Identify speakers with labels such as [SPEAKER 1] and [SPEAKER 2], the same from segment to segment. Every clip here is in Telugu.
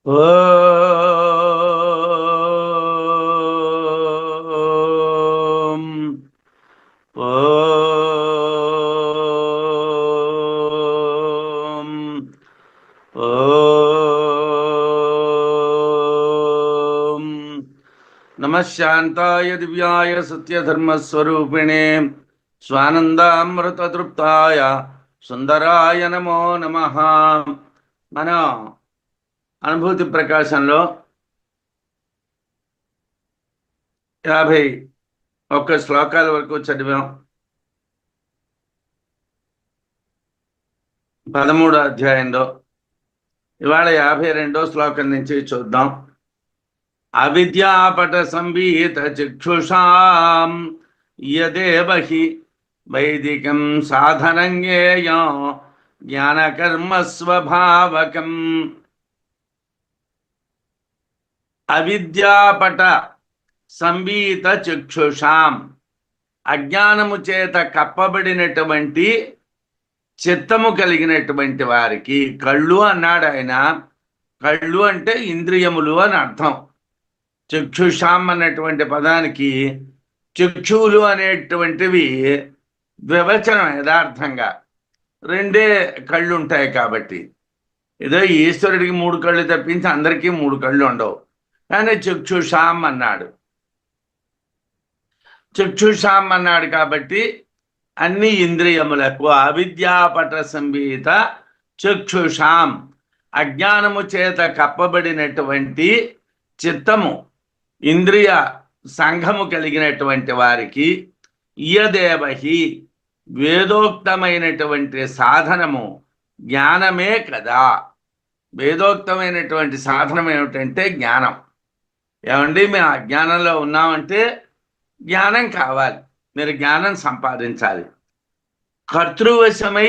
[SPEAKER 1] ఓం ఓం ఓం నమః శాంతాయ దివ్యాయ సత్యధర్మస్వరూపిణే స్వానందామృతతృప్తాయ సుందరాయ నమో నమః. మనం అనుభూతి ప్రకాశంలో 51 శ్లోకాల వరకు చదివాం. 13వ అధ్యాయంలో ఇవాళ 52వ శ్లోకం నుంచి చూద్దాం. అవిద్యాపట సంబీత చక్షుషాం యదేవహి వైదికం సాధనం జ్ఞేయం జ్ఞానకర్మ స్వభావకం. అవిద్యాపట సంబీత చక్షుషాం, అజ్ఞానము చేత కప్పబడినటువంటి చిత్తము కలిగినటువంటి వారికి. కళ్ళు అన్నాడు ఆయన. కళ్ళు అంటే ఇంద్రియములు అని అర్థం. చక్షుషాం అన్నటువంటి పదానికి చక్షువులు అనేటువంటివి ద్వివచనం. యథార్థంగా 2 కళ్ళు ఉంటాయి కాబట్టి, ఏదో ఈశ్వరుడికి 3 కళ్ళు తప్పించి అందరికీ 3 కళ్ళు ఉండవు. కానీ చక్షుషాం అన్నాడు. చక్షుషాం అన్నాడు కాబట్టి అన్ని ఇంద్రియములకు. అవిద్యాపట సంబీత చక్షుషాం, అజ్ఞానము చేత కప్పబడినటువంటి చిత్తము, ఇంద్రియ సంఘము కలిగినటువంటి వారికి. ఇయదేవహి, వేదోక్తమైనటువంటి సాధనము జ్ఞానమే కదా. వేదోక్తమైనటువంటి సాధనం ఏమిటంటే జ్ఞానం. ఏమండి, మేము అజ్ఞానంలో ఉన్నామంటే జ్ఞానం కావాలి, మీరు జ్ఞానం సంపాదించాలి. కర్తృవశమై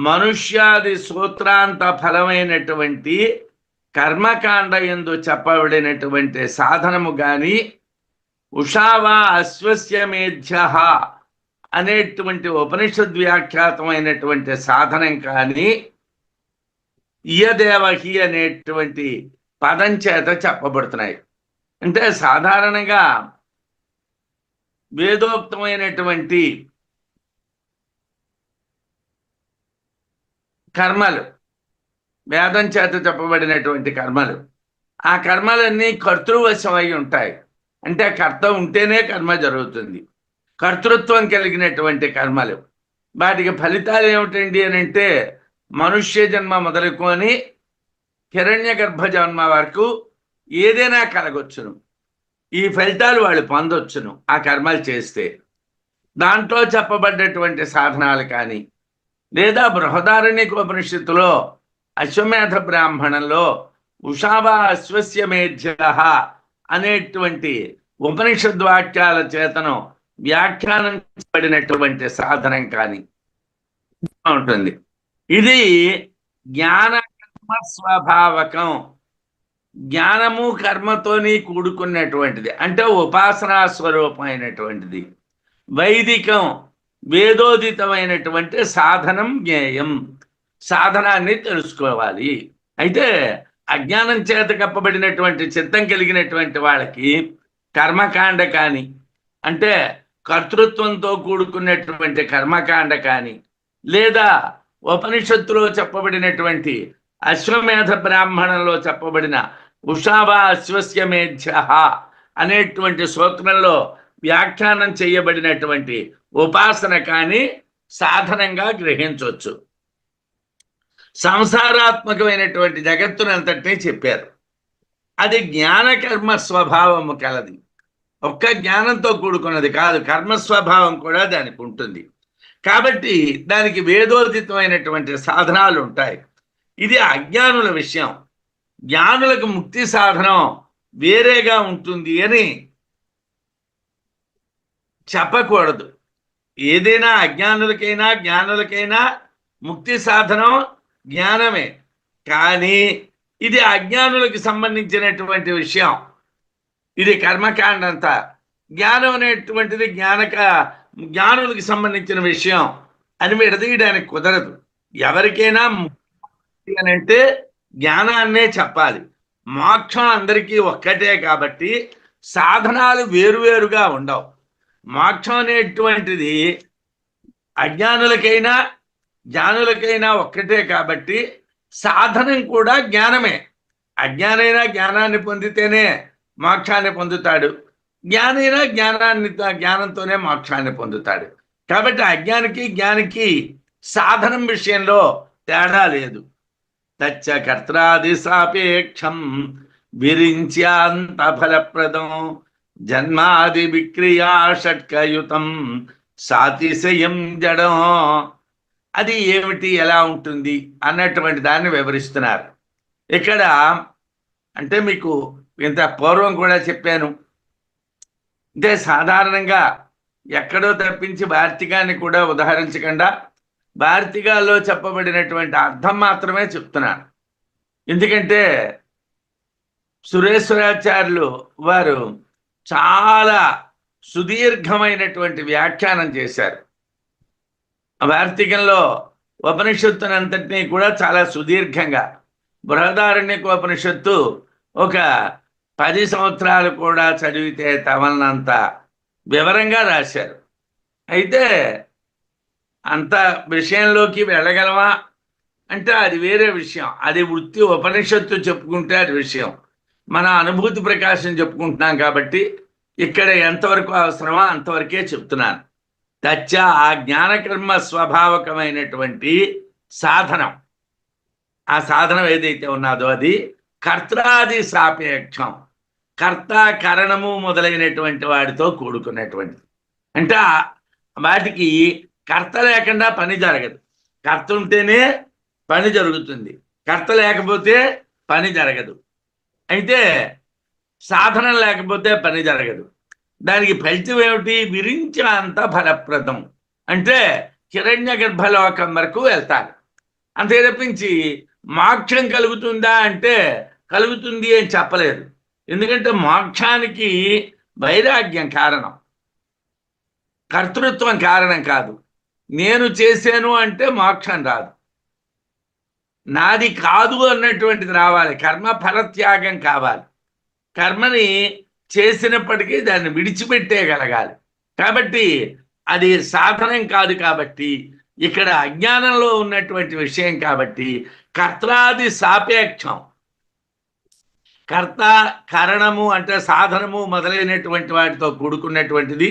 [SPEAKER 1] మనుష్యాది సూత్రాంత ఫలమైనటువంటి కర్మకాండ యందు చెప్పబడినటువంటి సాధనము గాని, ఉషావా అశ్వస్యమేధ్య అనేటువంటి ఉపనిషద్ వ్యాఖ్యాతమైనటువంటి సాధనం కానీ ఇయదేవహి అనేటువంటి పదం చేత చెప్పబడుతున్నాయి. అంటే సాధారణంగా వేదోక్తమైనటువంటి కర్మలు, వేదం చేత చెప్పబడినటువంటి కర్మలు, ఆ కర్మలన్నీ కర్తృవశమై ఉంటాయి. అంటే కర్త ఉంటేనే కర్మ జరుగుతుంది. కర్తృత్వం కలిగినటువంటి కర్మలు, వాటికి ఫలితాలు ఏమిటండి అని అంటే మనుష్య జన్మ మొదలుకొని హిరణ్య గర్భ జన్మ వరకు ఏదైనా కలగొచ్చును. ఈ ఫలితాలు వాళ్ళు పొందొచ్చును ఆ కర్మలు చేస్తే. దాంట్లో చెప్పబడ్డటువంటి సాధనాలు కానీ, లేదా బృహదారణ్యకోపనిషత్తులో అశ్వమేధ బ్రాహ్మణంలో ఉషావా అశ్వస్యమేధ్య అనేటువంటి ఉపనిషద్వాక్యాల చేతను వ్యాఖ్యానం చేయబడినటువంటి సాధనం కానీ ఉంటుంది. ఇది జ్ఞానకర్మ స్వభావకం. జ్ఞానము కర్మతోని కూడుకున్నటువంటిది, అంటే ఉపాసనా స్వరూపమైనటువంటిది. వైదికం, వేదోదితమైనటువంటి సాధనం జ్ఞేయం. సాధనాన్ని తెలుసుకోవాలి. అయితే అజ్ఞానం చేత కప్పబడినటువంటి చిత్తం కలిగినటువంటి వాళ్ళకి కర్మకాండ కానీ, అంటే కర్తృత్వంతో కూడుకున్నటువంటి కర్మకాండ కానీ, లేదా ఉపనిషత్తులో చెప్పబడినటువంటి అశ్వమేధ బ్రాహ్మణంలో చెప్పబడిన ఉషావా అశ్వస్యమేధ్య అనేటువంటి సూత్రంలో వ్యాఖ్యానం చేయబడినటువంటి ఉపాసన కానీ సాధనంగా గ్రహించవచ్చు. సంసారాత్మకమైనటువంటి జగత్తునంతటినీ చెప్పారు. అది జ్ఞానకర్మ స్వభావము కలది. ఒక్క జ్ఞానంతో కూడుకున్నది కాదు, కర్మ స్వభావం కూడా దానికి ఉంటుంది. కాబట్టి దానికి వేదోదితమైనటువంటి సాధనాలు ఉంటాయి. ఇది అజ్ఞానుల విషయం. జ్ఞానులకు ముక్తి సాధనం వేరేగా ఉంటుంది అని చెప్పకూడదు. ఏదైనా అజ్ఞానులకైనా జ్ఞానులకైనా ముక్తి సాధనం జ్ఞానమే. కానీ ఇది అజ్ఞానులకు సంబంధించినటువంటి విషయం. ఇది కర్మకాండ అంతా. జ్ఞానం అనేటువంటిది జ్ఞానులకు సంబంధించిన విషయం అని విడదీయడానికి కుదరదు. ఎవరికైనా ముక్తి అని అంటే జ్ఞానాన్నే చెప్పాలి. మోక్షం అందరికీ ఒక్కటే కాబట్టి సాధనాలు వేరువేరుగా ఉండవు. మోక్షం అనేటువంటిది అజ్ఞానులకైనా జ్ఞానులకైనా ఒక్కటే కాబట్టి సాధనం కూడా జ్ఞానమే. అజ్ఞానైనా జ్ఞానాన్ని పొందితేనే మోక్షాన్ని పొందుతాడు, జ్ఞానైనా జ్ఞానంతోనే మోక్షాన్ని పొందుతాడు. కాబట్టి అజ్ఞానికి జ్ఞానికి సాధనం విషయంలో తేడా లేదు. తచ్చ కర్త్రాది సాపేక్షం విరించ్యాంత ఫలప్రదం జన్మాది విక్రియా షట్కయుతం సాతిశయం జడం. అది ఏమిటి, ఎలా ఉంటుంది అన్నటువంటి దాన్ని వివరిస్తున్నారు ఇక్కడ. అంటే మీకు ఇంత పూర్వం కూడా చెప్పాను. అంటే సాధారణంగా ఎక్కడో తప్పించి వార్తికాన్ని కూడా ఉదాహరించకుండా వార్తికాల్లో చెప్పబడినటువంటి అర్థం మాత్రమే చెప్తున్నాను. ఎందుకంటే సురేశ్వరాచార్యులు వారు చాలా సుదీర్ఘమైనటువంటి వ్యాఖ్యానం చేశారు. వార్తికంలో ఉపనిషత్తునంతటినీ కూడా చాలా సుదీర్ఘంగా, బృహదారణ్యకోపనిషత్తు ఒక 10 సంవత్సరాలు కూడా చదివితే తమలనంత వివరంగా రాశారు. అయితే అంత విషయంలోకి వెళ్ళగలమా అంటే అది వేరే విషయం. అది వృత్తి ఉపనిషత్తు చెప్పుకుంటే అది విషయం. మన అనుభూతి ప్రకాశం చెప్పుకుంటున్నాం కాబట్టి ఇక్కడ ఎంతవరకు అవసరమో అంతవరకే చెప్తున్నాను. తచ్చ ఆ జ్ఞానకర్మ స్వభావకమైనటువంటి సాధనం, ఆ సాధనం ఏదైతే ఉన్నదో అది కర్తాది సాపేక్షం, కర్త కరణము మొదలైనటువంటి వాడితో కూడుకున్నటువంటిది. అంటే వాటికి కర్త లేకుండా పని జరగదు. కర్త ఉంటేనే పని జరుగుతుంది, కర్త లేకపోతే పని జరగదు. అయితే సాధనం లేకపోతే పని జరగదు. దానికి ఫలితం ఏమిటి? విరించినంత ఫలప్రదం. అంటే హిరణ్య గర్భలోకం వరకు వెళ్తారు. అంతే తప్పించి మోక్షం కలుగుతుందా అంటే కలుగుతుంది అని చెప్పలేదు. ఎందుకంటే మోక్షానికి వైరాగ్యం కారణం, కర్తృత్వం కారణం కాదు. నేను చేశాను అంటే మోక్షం రాదు. నాది కాదు అన్నటువంటిది రావాలి. కర్మ ఫలత్యాగం కావాలి. కర్మని చేసినప్పటికీ దాన్ని విడిచిపెట్టేయగలగాలి. కాబట్టి అది సాధనం కాదు. కాబట్టి ఇక్కడ అజ్ఞానంలో ఉన్నటువంటి విషయం కాబట్టి కర్తాది సాపేక్షం, కర్త కరణము అంటే సాధనము మొదలైనటువంటి వాటితో కూడుకున్నటువంటిది.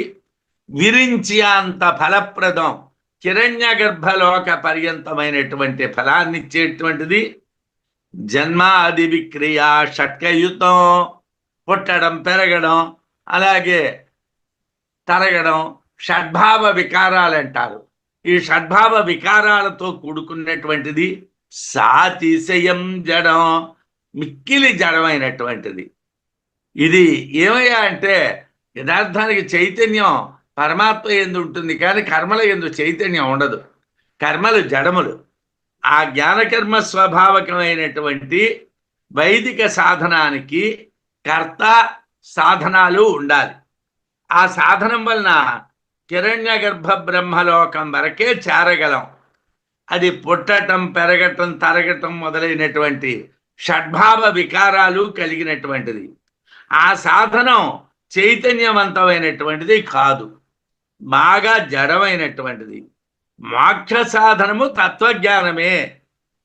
[SPEAKER 1] విరించి అంత ఫలప్రదం, హిరణ్య గర్భలోక పర్యంతమైనటువంటి ఫలాన్ని ఇచ్చేటువంటిది. జన్మాది విక్రియా షట్కయుతం, పుట్టడం, పెరగడం, అలాగే తరగడం, షడ్భావ వికారాలు అంటారు. ఈ షడ్భావ వికారాలతో కూడుకున్నటువంటిది. సాతిశయం జడం, మిక్కిలి జడమైనటువంటిది. ఇది ఏమయ్యా అంటే యథార్థానికి చైతన్యం పరమాత్మ యందు ఉంటుంది, కానీ కర్మల యందు చైతన్యం ఉండదు. కర్మలు జడములు. ఆ జ్ఞానకర్మ స్వభావకమైనటువంటి వైదిక సాధనానికి కర్త సాధనాలు ఉండాలి. ఆ సాధనం వలన హిరణ్య గర్భ బ్రహ్మలోకం వరకే చేరగలం. అది పుట్టటం, పెరగటం, తరగటం మొదలైనటువంటి షడ్భావ వికారాలు కలిగినటువంటిది. ఆ సాధనం చైతన్యవంతమైనటువంటిది కాదు, బాగా జడమైనటువంటిది. మోక్ష సాధనము తత్వజ్ఞానమే,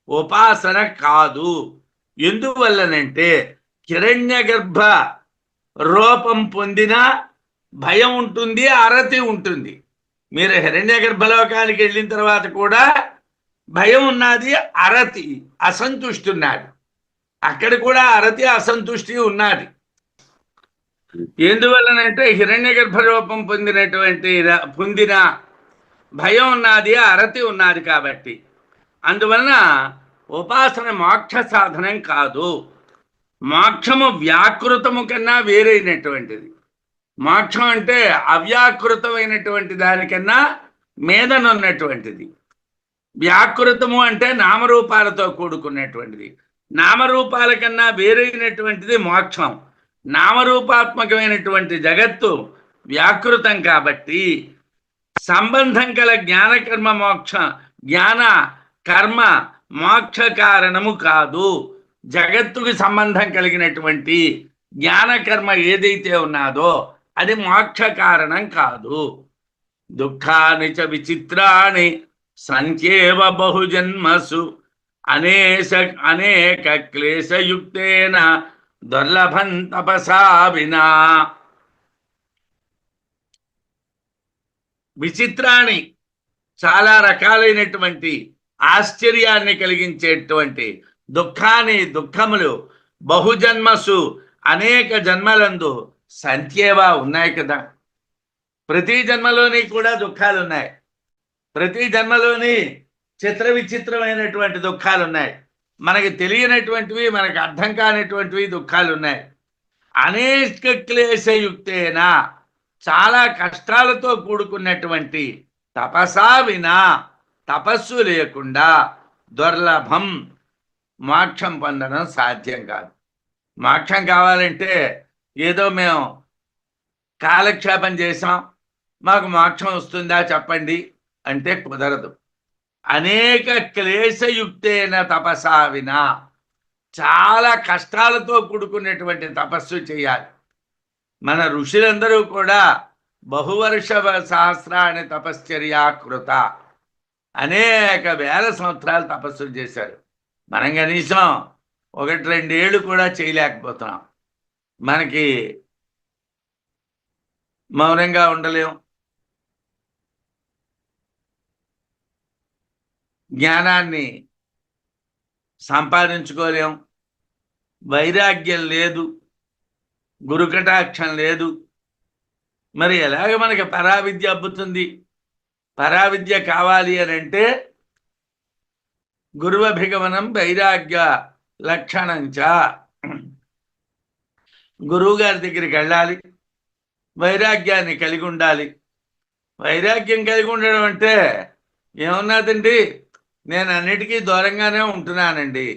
[SPEAKER 1] ఉపాసన కాదు. ఎందువల్లనంటే హిరణ్య గర్భ రూపం పొందిన భయం ఉంటుంది, అరతి ఉంటుంది. మీరు హిరణ్య గర్భలోకానికి వెళ్ళిన తర్వాత కూడా భయం ఉన్నది, అరతి, అసంతుష్టి ఉన్నాడు. అక్కడ కూడా అరతి అసంతుష్టి ఉన్నది. ఎందువల్లనంటే హిరణ్య గర్భ రూపం పొందిన భయం ఉన్నది, అరతి ఉన్నది కాబట్టి. అందువలన ఉపాసన మోక్ష సాధనం కాదు. మోక్షము వ్యాకృతము కన్నా వేరైనటువంటిది. మోక్షం అంటే అవ్యాకృతమైనటువంటి దానికన్నా మీదనున్నటువంటిది. వ్యాకృతము అంటే నామరూపాలతో కూడుకున్నటువంటిది. నామరూపాల కన్నా వేరైనటువంటిది మోక్షం. నామరూపాత్మకమైనటువంటి జగత్తు వ్యాకృతం కాబట్టి సంబంధం కల జ్ఞాన కర్మ మోక్ష, జ్ఞాన కర్మ మోక్ష కారణము కాదు. జగత్తుకి సంబంధం కలిగినటువంటి జ్ఞానకర్మ ఏదైతే ఉన్నదో అది మోక్ష కారణం కాదు. దుఃఖాని చ విచిత్రాణి సంఖ్యేవ బహుజన్మసు అనేక క్లేశయుక్తేన దుర్లభం తపసా వినా. విచిత్రాన్ని చాలా రకాలైనటువంటి ఆశ్చర్యాన్ని కలిగించేటువంటి దుఃఖములు బహుజన్మసు అనేక జన్మలందు సంఖ్యేవా ఉన్నాయి కదా. ప్రతి జన్మలోని కూడా దుఃఖాలు ఉన్నాయి. ప్రతి జన్మలోని చిత్ర విచిత్రమైనటువంటి దుఃఖాలు ఉన్నాయి. మనకి తెలియనటువంటివి, మనకు అర్థం కానిటువంటివి దుఃఖాలు ఉన్నాయి. అనేక క్లేశయుక్తేన చాలా కష్టాలతో కూడుకున్నటువంటి తపసా వినా తపస్సు లేకుండా దుర్లభం మోక్షం పొందడం సాధ్యం కాదు. మోక్షం కావాలంటే ఏదో మేము కాలక్షేపం చేసాం మాకు మోక్షం వస్తుందా చెప్పండి అంటే కుదరదు. అనేక క్లేశయుక్తేన తపసా వినా చాలా కష్టాలతో కూడుకున్నటువంటి తపస్సు చేయాలి. మన ఋషులందరూ కూడా బహువర్ష సహస్రాన్ని తపశ్చర్యా కృత అనేక వేల సంవత్సరాలు తపస్సులు చేశారు. మనం కనీసం 1-2 ఏళ్ళు కూడా చేయలేకపోతున్నాం. మనకి మౌనంగా ఉండలేం, జ్ఞానాన్ని సంపాదించుకోలేం, వైరాగ్యం లేదు, గురుకటాక్షం లేదు. మరి ఎలాగ మనకి పరావిద్య అబ్బుతుంది? పరావిద్య కావాలి అని అంటే గురువభిగమనం వైరాగ్య లక్షణంచ. గురువు గారి దగ్గరికి వెళ్ళాలి, వైరాగ్యాన్ని కలిగి ఉండాలి. వైరాగ్యం కలిగి ఉండడం అంటే ఏమన్నదండి, నేను అన్నిటికీ దూరంగానే ఉంటున్నానండి.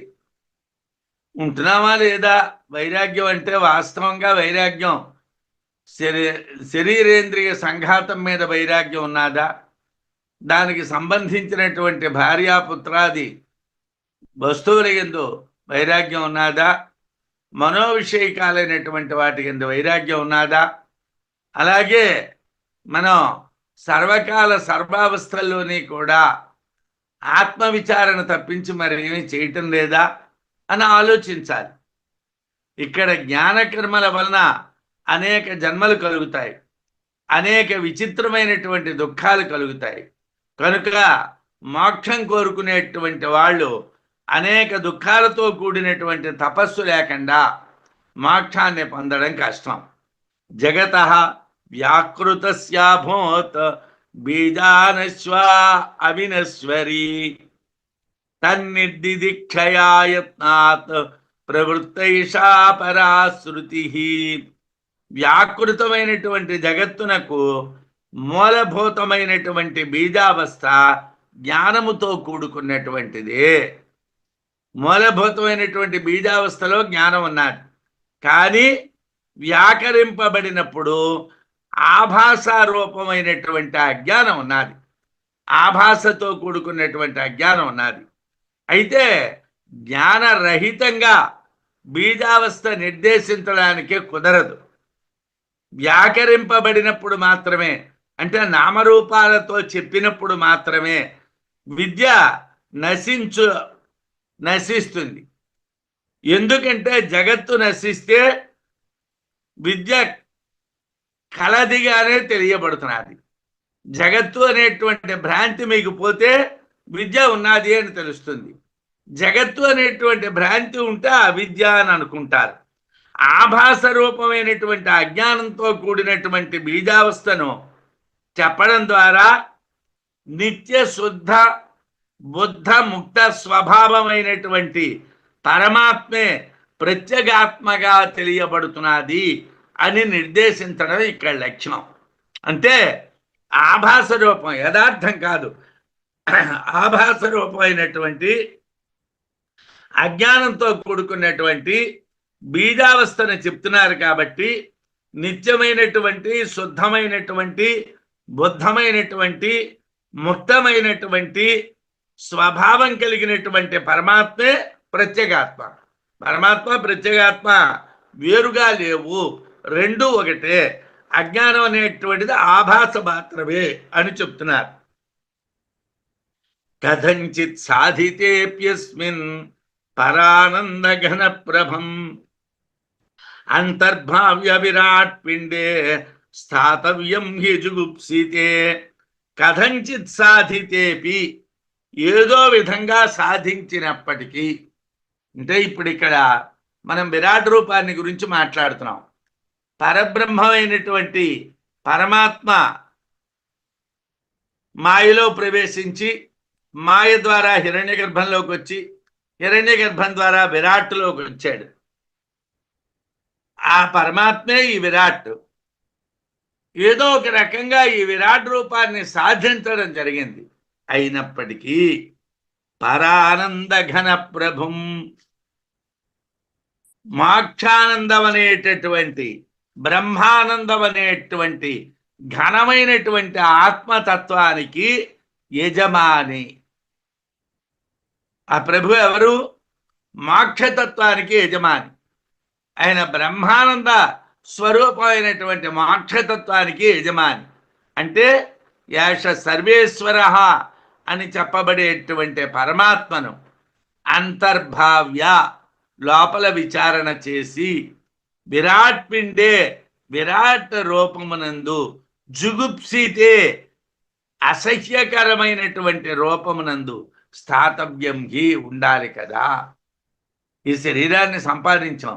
[SPEAKER 1] ఉంటున్నామా లేదా? వైరాగ్యం అంటే వాస్తవంగా వైరాగ్యం శరీరేంద్రియ సంఘాతం మీద వైరాగ్యం ఉన్నదా? దానికి సంబంధించినటువంటి భార్యాపుత్రాది వస్తువుల యందు వైరాగ్యం ఉన్నదా? మనోవిషయకాలైనటువంటి వాటి యందు వైరాగ్యం ఉన్నదా? అలాగే మనం సర్వకాల సర్వావస్థల్లోని కూడా ఆత్మవిచారణ తప్పించి మరి ఏమీ చేయటం లేదా అని ఆలోచించాలి. ఇక్కడ జ్ఞానకర్మల వలన అనేక జన్మలు కలుగుతాయి, అనేక విచిత్రమైనటువంటి దుఃఖాలు కలుగుతాయి. కనుక మోక్షం కోరుకునేటువంటి వాళ్ళు అనేక దుఃఖాలతో కూడినటువంటి తపస్సు లేకుండా మోక్షాన్ని పొందడం కష్టం. జగత వ్యాకృతస్యాభూత్ బీజానశ్వా అవినశ్వరీ తన్నిర్దిదిక్షయాయత్నాత్ ప్రవృత్తైషా పరాశ్రుతి. వ్యాకృతమైనటువంటి జగత్తునకు మూలభూతమైనటువంటి బీజావస్థ జ్ఞానముతో కూడుకున్నటువంటిదే. మూలభూతమైనటువంటి బీజావస్థలో జ్ఞానం ఉన్నది, కానీ వ్యాకరింపబడినప్పుడు ఆభాస రూపమైనటువంటి అజ్ఞానం ఉన్నది, ఆభాసతో కూడుకున్నటువంటి అజ్ఞానం ఉన్నది. అయితే జ్ఞానరహితంగా బీజావస్థ నిర్దేశించడానికి కుదరదు. వ్యాకరింపబడినప్పుడు మాత్రమే, అంటే నామరూపాలతో చెప్పినప్పుడు మాత్రమే విద్య నశిస్తుంది. ఎందుకంటే జగత్తు నశిస్తే విద్య కలదిగానే తెలియబడుతున్నది. జగత్తు అనేటువంటి భ్రాంతి మీకు పోతే విద్య ఉన్నది అని తెలుస్తుంది. జగత్తు అనేటువంటి భ్రాంతి ఉంటే అవిద్య అని అనుకుంటారు. ఆభాస రూపమైనటువంటి అజ్ఞానంతో కూడినటువంటి బీజావస్థను చెప్పడం ద్వారా నిత్య శుద్ధ బుద్ధ ముక్త స్వభావమైనటువంటి పరమాత్మే ప్రత్యేగాత్మగా తెలియబడుతున్నది అని నిర్దేశించడం ఇక్కడ లక్ష్యం. అంటే ఆభాస రూపం యథార్థం కాదు, ఆభాస రూపమైనటువంటి అజ్ఞానంతో కూడుకున్నటువంటి బీజావస్థను చెప్తున్నారు. కాబట్టి నిత్యమైనటువంటి శుద్ధమైనటువంటి బుద్ధమైనటువంటి ముక్తమైనటువంటి స్వభావం కలిగినటువంటి పరమాత్మే ప్రత్యేగాత్మ. పరమాత్మ ప్రత్యేగాత్మ వేరుగా లేవు, రెండు ఒకటే. అజ్ఞానం అనేటువంటిది ఆభాస మాత్రమే అని చెప్తున్నారు. కథంచిత్ సాధితేప్యస్మిన్ పరానంద ఘన ప్రభం అంతర్భావ్య విరాట్ పిండే స్థాతవ్యం హి జుగుప్సితే. కథంచిత్ సాధితేపి, ఏదో విధంగా సాధించినప్పటికీ, అంటే ఇప్పుడు ఇక్కడ మనం విరాట్ రూపాన్ని గురించి మాట్లాడుతున్నాం. పరబ్రహ్మమైనటువంటి పరమాత్మ మాయలో ప్రవేశించి మాయ ద్వారా హిరణ్య గర్భంలోకి వచ్చి హిరణ్య గర్భం ద్వారా విరాట్లోకి వచ్చాడు. ఆ పరమాత్మే ఈ విరాట్. ఏదో ఒక రకంగా ఈ విరాట్ రూపాన్ని సాధించడం జరిగింది. అయినప్పటికీ పరానంద ఘన ప్రభుం, మోక్షానందం అనేటటువంటి బ్రహ్మానందం అనేటువంటి ఘనమైనటువంటి ఆత్మతత్వానికి యజమాని. ఆ ప్రభు ఎవరు? మోక్షతత్వానికి యజమాని. ఆయన బ్రహ్మానంద స్వరూపమైనటువంటి మోక్షతత్వానికి యజమాని. అంటే యాష సర్వేశ్వర అని చెప్పబడేటువంటి పరమాత్మను అంతర్భావ్య, లోపల విచారణ చేసి, విరాట్ పిండే, విరాట్ రూపమునందు, జుగుప్సితే, అసహ్యకరమైనటువంటి రూపమునందు స్థాతవ్యం హి, ఉండాలి కదా. ఈ శరీరాన్ని సంపాదించాం,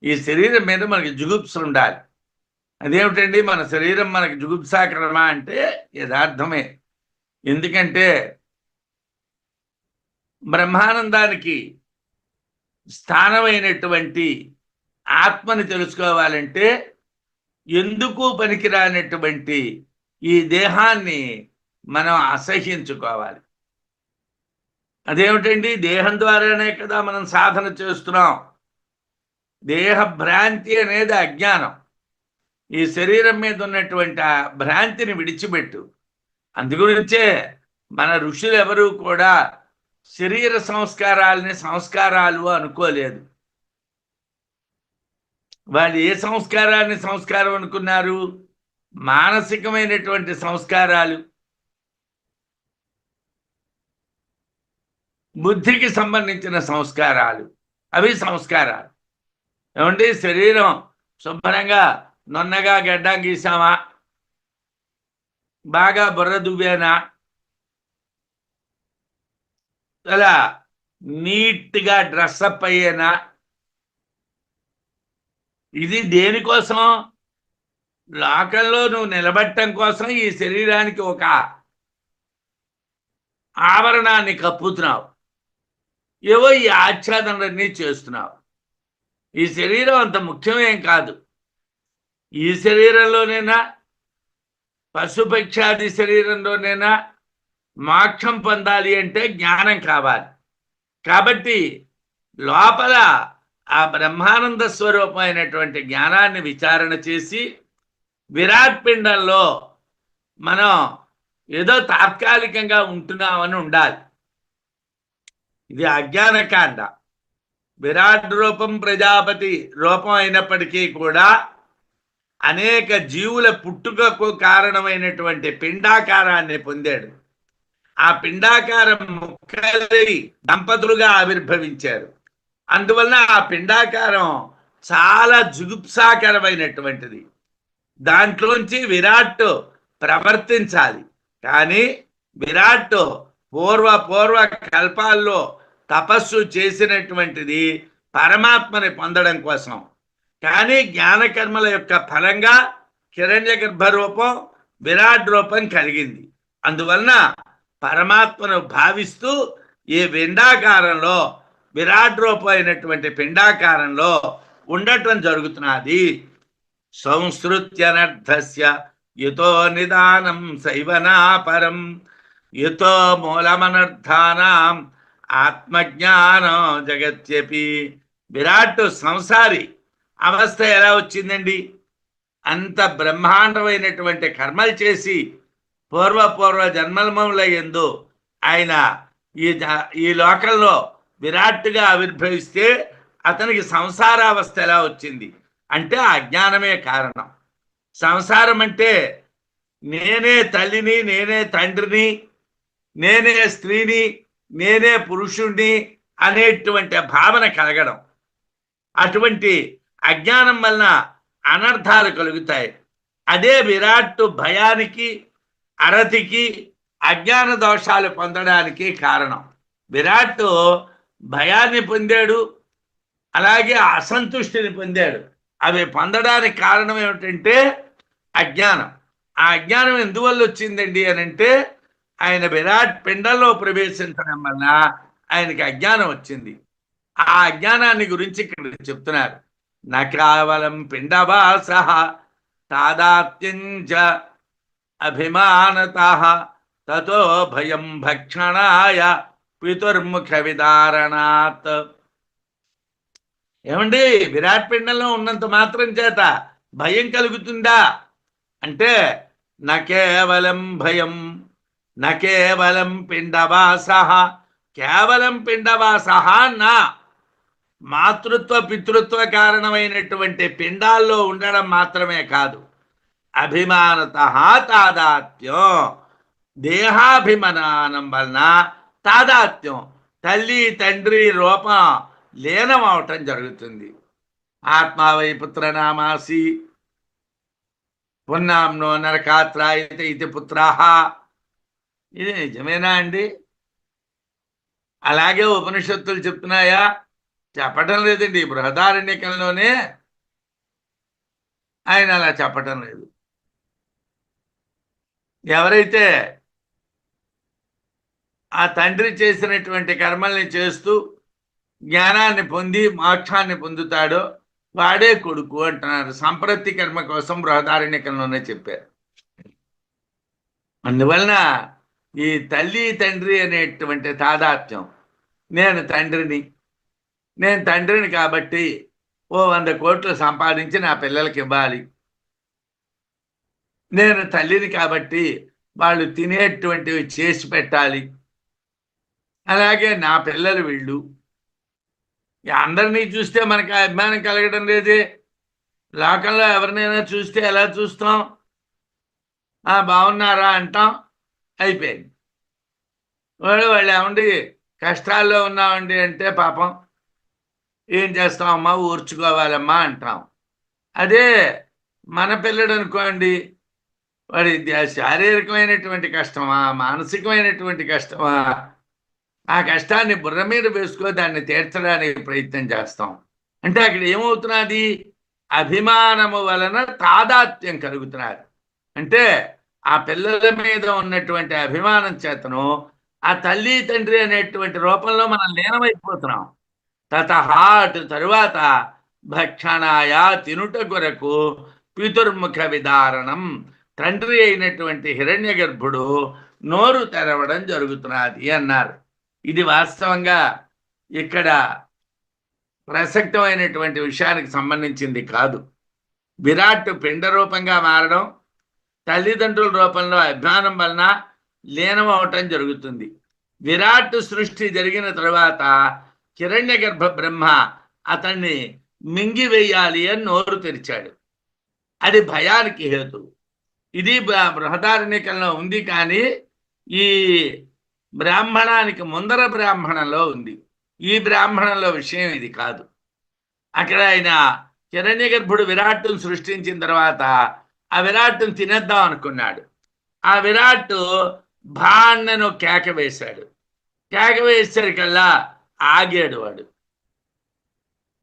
[SPEAKER 1] ఈ శరీరం మీద మనకి జుగుప్స ఉండాలి. అదేమిటండి మన శరీరం మనకి జుగుప్సాకరమా అంటే యథార్థమే. ఎందుకంటే బ్రహ్మానందానికి స్థానమైనటువంటి ఆత్మని తెలుసుకోవాలంటే ఎందుకు పనికిరానటువంటి ఈ దేహాన్ని మనం అసహ్యించుకోవాలి. అదేమిటండి? దేహం ద్వారానే కదా మనం సాధన చేస్తున్నాం. దేహ భ్రాంతి అనేది అజ్ఞానం. ఈ శరీరం మీద ఉన్నటువంటి ఆ భ్రాంతిని విడిచిపెట్టు. అందుగురించే మన ఋషులు ఎవరూ కూడా శరీర సంస్కారాలని సంస్కారాలు అనుకోలేదు. వాళ్ళు ఏ సంస్కారాన్ని సంస్కారం అనుకున్నారు? మానసికమైనటువంటి సంస్కారాలు, బుద్ధికి సంబంధించిన సంస్కారాలు, అవి సంస్కారాలు. ఏమంటే శరీరం శుభ్రంగా నొన్నగా గడ్డం గీసామా, బాగా బుర్ర దువ్వేనా, అలా నీట్గా డ్రెస్అప్ అయ్యేనా, ఇది దేనికోసం? లోకంలో నువ్వు నిలబట్టడం కోసం ఈ శరీరానికి ఒక ఆవరణాన్ని కప్పుతున్నావు. ఏవో ఈ ఆచ్ఛాదనలన్నీ చేస్తున్నావు. ఈ శరీరం అంత ముఖ్యమేం కాదు. ఈ శరీరంలోనైనా పశుపక్షాది శరీరంలోనైనా మోక్షం పొందాలి అంటే జ్ఞానం కావాలి. కాబట్టి లోపల ఆ బ్రహ్మానంద స్వరూపమైనటువంటి జ్ఞానాన్ని విచారణ చేసి విరాట్ పిండంలో మనం ఏదో తాత్కాలికంగా ఉంటున్నామని ఉండాలి. ఇది అజ్ఞానకాండ. విరాట్ రూపం ప్రజాపతి రూపం అయినప్పటికీ కూడా అనేక జీవుల పుట్టుకకు కారణమైనటువంటి పిండాకారాన్ని పొందాడు. ఆ పిండాకారం ముక్కలై దంపతులుగా ఆవిర్భవించారు. అందువలన ఆ పిండాకారం చాలా జుగుప్సాకరమైనటువంటిది. దాంట్లోంచి విరాట్ ప్రవర్తించాలి. కానీ విరాట్ పూర్వ కల్పాల్లో తపస్సు చేసినటువంటిది పరమాత్మని పొందడం కోసం. కానీ జ్ఞానకర్మల యొక్క ఫలంగా హిరణ్య గర్భ రూపం, విరాట్ రూపం కలిగింది. అందువలన పరమాత్మను భావిస్తూ ఈ పిండాకారంలో, విరాట్ రూపం అయినటువంటి పిండాకారంలో ఉండటం జరుగుతున్నది. సంస్కృత్యనర్థస్య యతో నిదానం శైవనాపరం యతో మూలమనర్థానాం ఆత్మజ్ఞానం జగత్యపి. విరాట్ సంసారి అవస్థ ఎలా వచ్చిందండి? అంత బ్రహ్మాండమైనటువంటి కర్మలు చేసి పూర్వ జన్మల యందు ఆయన ఈ లోకంలో విరాట్గా ఆవిర్భవిస్తే అతనికి సంసారావస్థ ఎలా వచ్చింది అంటే అజ్ఞానమే కారణం. సంసారం అంటే నేనే తల్లిని, నేనే తండ్రిని, నేనే స్త్రీని, నేనే పురుషుణ్ణి అనేటువంటి భావన కలగడం. అటువంటి అజ్ఞానం వలన అనర్థాలు కలుగుతాయి. అదే విరాట్ భయానికి, అరతికి, అజ్ఞాన దోషాలు పొందడానికి కారణం. విరాట్ భయాన్ని పొందాడు, అలాగే అసంతుష్టిని పొందాడు. అవి పొందడానికి కారణం ఏమిటంటే అజ్ఞానం. ఆ అజ్ఞానం ఎందువల్ల వచ్చిందండి అని అంటే ఆయన విరాట్ పిండంలో ప్రవేశించడం వలన ఆయనకి అజ్ఞానం వచ్చింది. ఆ అజ్ఞానాన్ని గురించి ఇక్కడ చెప్తున్నారు. నా కేవలం పిండవాస తాదాత్యంచ అభిమానత తతో భయం భక్షణాయ పితుర్ముఖ విదారణాత్. ఏమండి, విరాట్ పిండంలో ఉన్నంత మాత్రం చేత భయం కలుగుతుందా అంటే నా కేవలం భయం, నా కేవలం పిండవాస, కేవలం పిండవాస నా మాతృత్వ పితృత్వ కారణమైనటువంటి పిండాల్లో ఉండడం మాత్రమే కాదు, అభిమానత తాదాత్యం, దేహాభిమానం వలన తాదాత్యం, తల్లి తండ్రి రూపం లీనం అవటం జరుగుతుంది. ఆత్మావై పుత్రనామాసి పున్నాంనో నరకాత్రాయతే ఇది పుత్రాహ. ఇది నిజమేనా అండి? అలాగే ఉపనిషత్తులు చెప్తున్నాయా? చెప్పటం లేదండి. బృహదారణ్యకంలోనే ఆయన అలా చెప్పటం లేదు. ఎవరైతే ఆ తండ్రి చేసినటువంటి కర్మల్ని చేస్తూ జ్ఞానాన్ని పొంది మోక్షాన్ని పొందుతాడో వాడే కొడుకు అంటున్నారు. సంప్రతి కర్మ కోసం బృహదారణ్యకంలోనే చెప్పారు. అందువలన ఈ తల్లి తండ్రి అనేటువంటి తాదాత్మ్యం, నేను తండ్రిని కాబట్టి 100 కోట్లు సంపాదించి నా పిల్లలకి ఇవ్వాలి, నేను తల్లిని కాబట్టి వాళ్ళు తినేటువంటివి చేసి పెట్టాలి, అలాగే నా పిల్లలు వీళ్ళు. అందరినీ చూస్తే మనకు అభిమానం కలగడం లేదే. లోకంలో ఎవరినైనా చూస్తే ఎలా చూస్తాం? బాగున్నారా అంటాం, అయిపోయింది. వాళ్ళు ఏమండి కష్టాల్లో ఉన్నామండి అంటే పాపం ఏం చేస్తామమ్మా, ఊర్చుకోవాలమ్మా అంటాం. అదే మన పిల్లడు అనుకోండి, వాడి శారీరకమైనటువంటి కష్టమా మానసికమైనటువంటి కష్టమా, ఆ కష్టాన్ని బుర్ర మీద వేసుకో దాన్ని తీర్చడానికి ప్రయత్నం చేస్తాం. అంటే అక్కడ ఏమవుతున్నది? అభిమానము వలన తాదాత్మ్యం కలుగుతున్నారు. అంటే ఆ పిల్లల మీద ఉన్నటువంటి అభిమానం చేతను ఆ తల్లి తండ్రి అనేటువంటి రూపంలో మనం లీనమైపోతున్నాం. అటు తరువాత భక్షణాయ తినుట కొరకు పితుర్ముఖ విదారణం, తండ్రి అయినటువంటి హిరణ్య గర్భుడు నోరు తెరవడం జరుగుతున్నది అన్నారు. ఇది వాస్తవంగా ఇక్కడ ప్రసక్తమైనటువంటి విషయానికి సంబంధించింది కాదు. విరాట్ పిండ రూపంగా మారడం, తల్లిదండ్రుల రూపంలో అభిమానం వలన లీనం అవటం జరుగుతుంది. విరాట్ సృష్టి జరిగిన తరువాత హిరణ్య గర్భ బ్రహ్మ అతన్ని మింగివేయాలి అని నోరు తెరిచాడు. అది భయానికి హేతు. ఇది బృహదారణ్యకంలో ఉంది, కానీ ఈ బ్రాహ్మణానికి ముందర బ్రాహ్మణంలో ఉంది. ఈ బ్రాహ్మణంలో విషయం ఇది కాదు. అక్కడ ఆయన హిరణ్య గర్భుడు విరాట్ను సృష్టించిన తర్వాత ఆ విరాట్ను తినేద్దాం అనుకున్నాడు. ఆ విరాట్ భాన్నను కేక వేశాడు. కేక వేసేసరికల్లా ఆగాడు వాడు.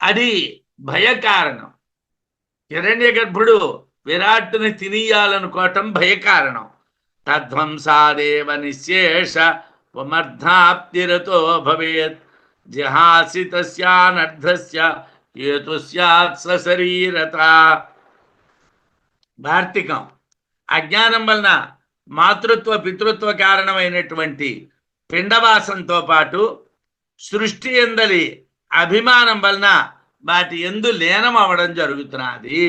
[SPEAKER 1] అది భయకారణం. హిరణ్య గర్భుడు విరాట్ని తినియాలనుకోవటం భయకారణం. తద్వంసాదేవ నిశేష పుమర్థాప్తిరతో భవేత్ జహాసి తస్యానర్థస్య హేతుస్యాత్ సశరీరత. భార్తికం. అజ్ఞానం వలన మాతృత్వ పితృత్వ కారణమైనటువంటి పిండవాసంతో పాటు సృష్టి ఎందలి అభిమానం వలన వాటి ఎందు లీనం అవడం జరుగుతున్నది.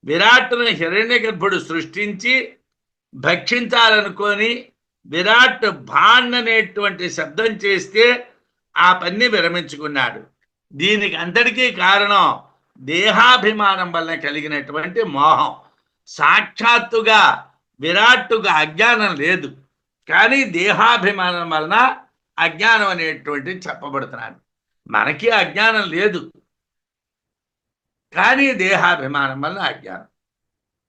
[SPEAKER 1] విరాట్ను హిరణ్య గర్భుడు సృష్టించి భక్షించాలనుకొని విరాట్ భాన్ అనేటువంటి శబ్దం చేస్తే ఆ పని విరమించుకున్నాడు. దీనికి అంతటికీ కారణం దేహాభిమానం వల్ల కలిగినటువంటి మోహం. సాక్షాత్తుగా విరాట్టుగా అజ్ఞానం లేదు, కానీ దేహాభిమానం వలన అజ్ఞానం అనేటువంటి చెప్పబడుతున్నాను. మనకి అజ్ఞానం లేదు, కానీ దేహాభిమానం వల్ల అజ్ఞానం.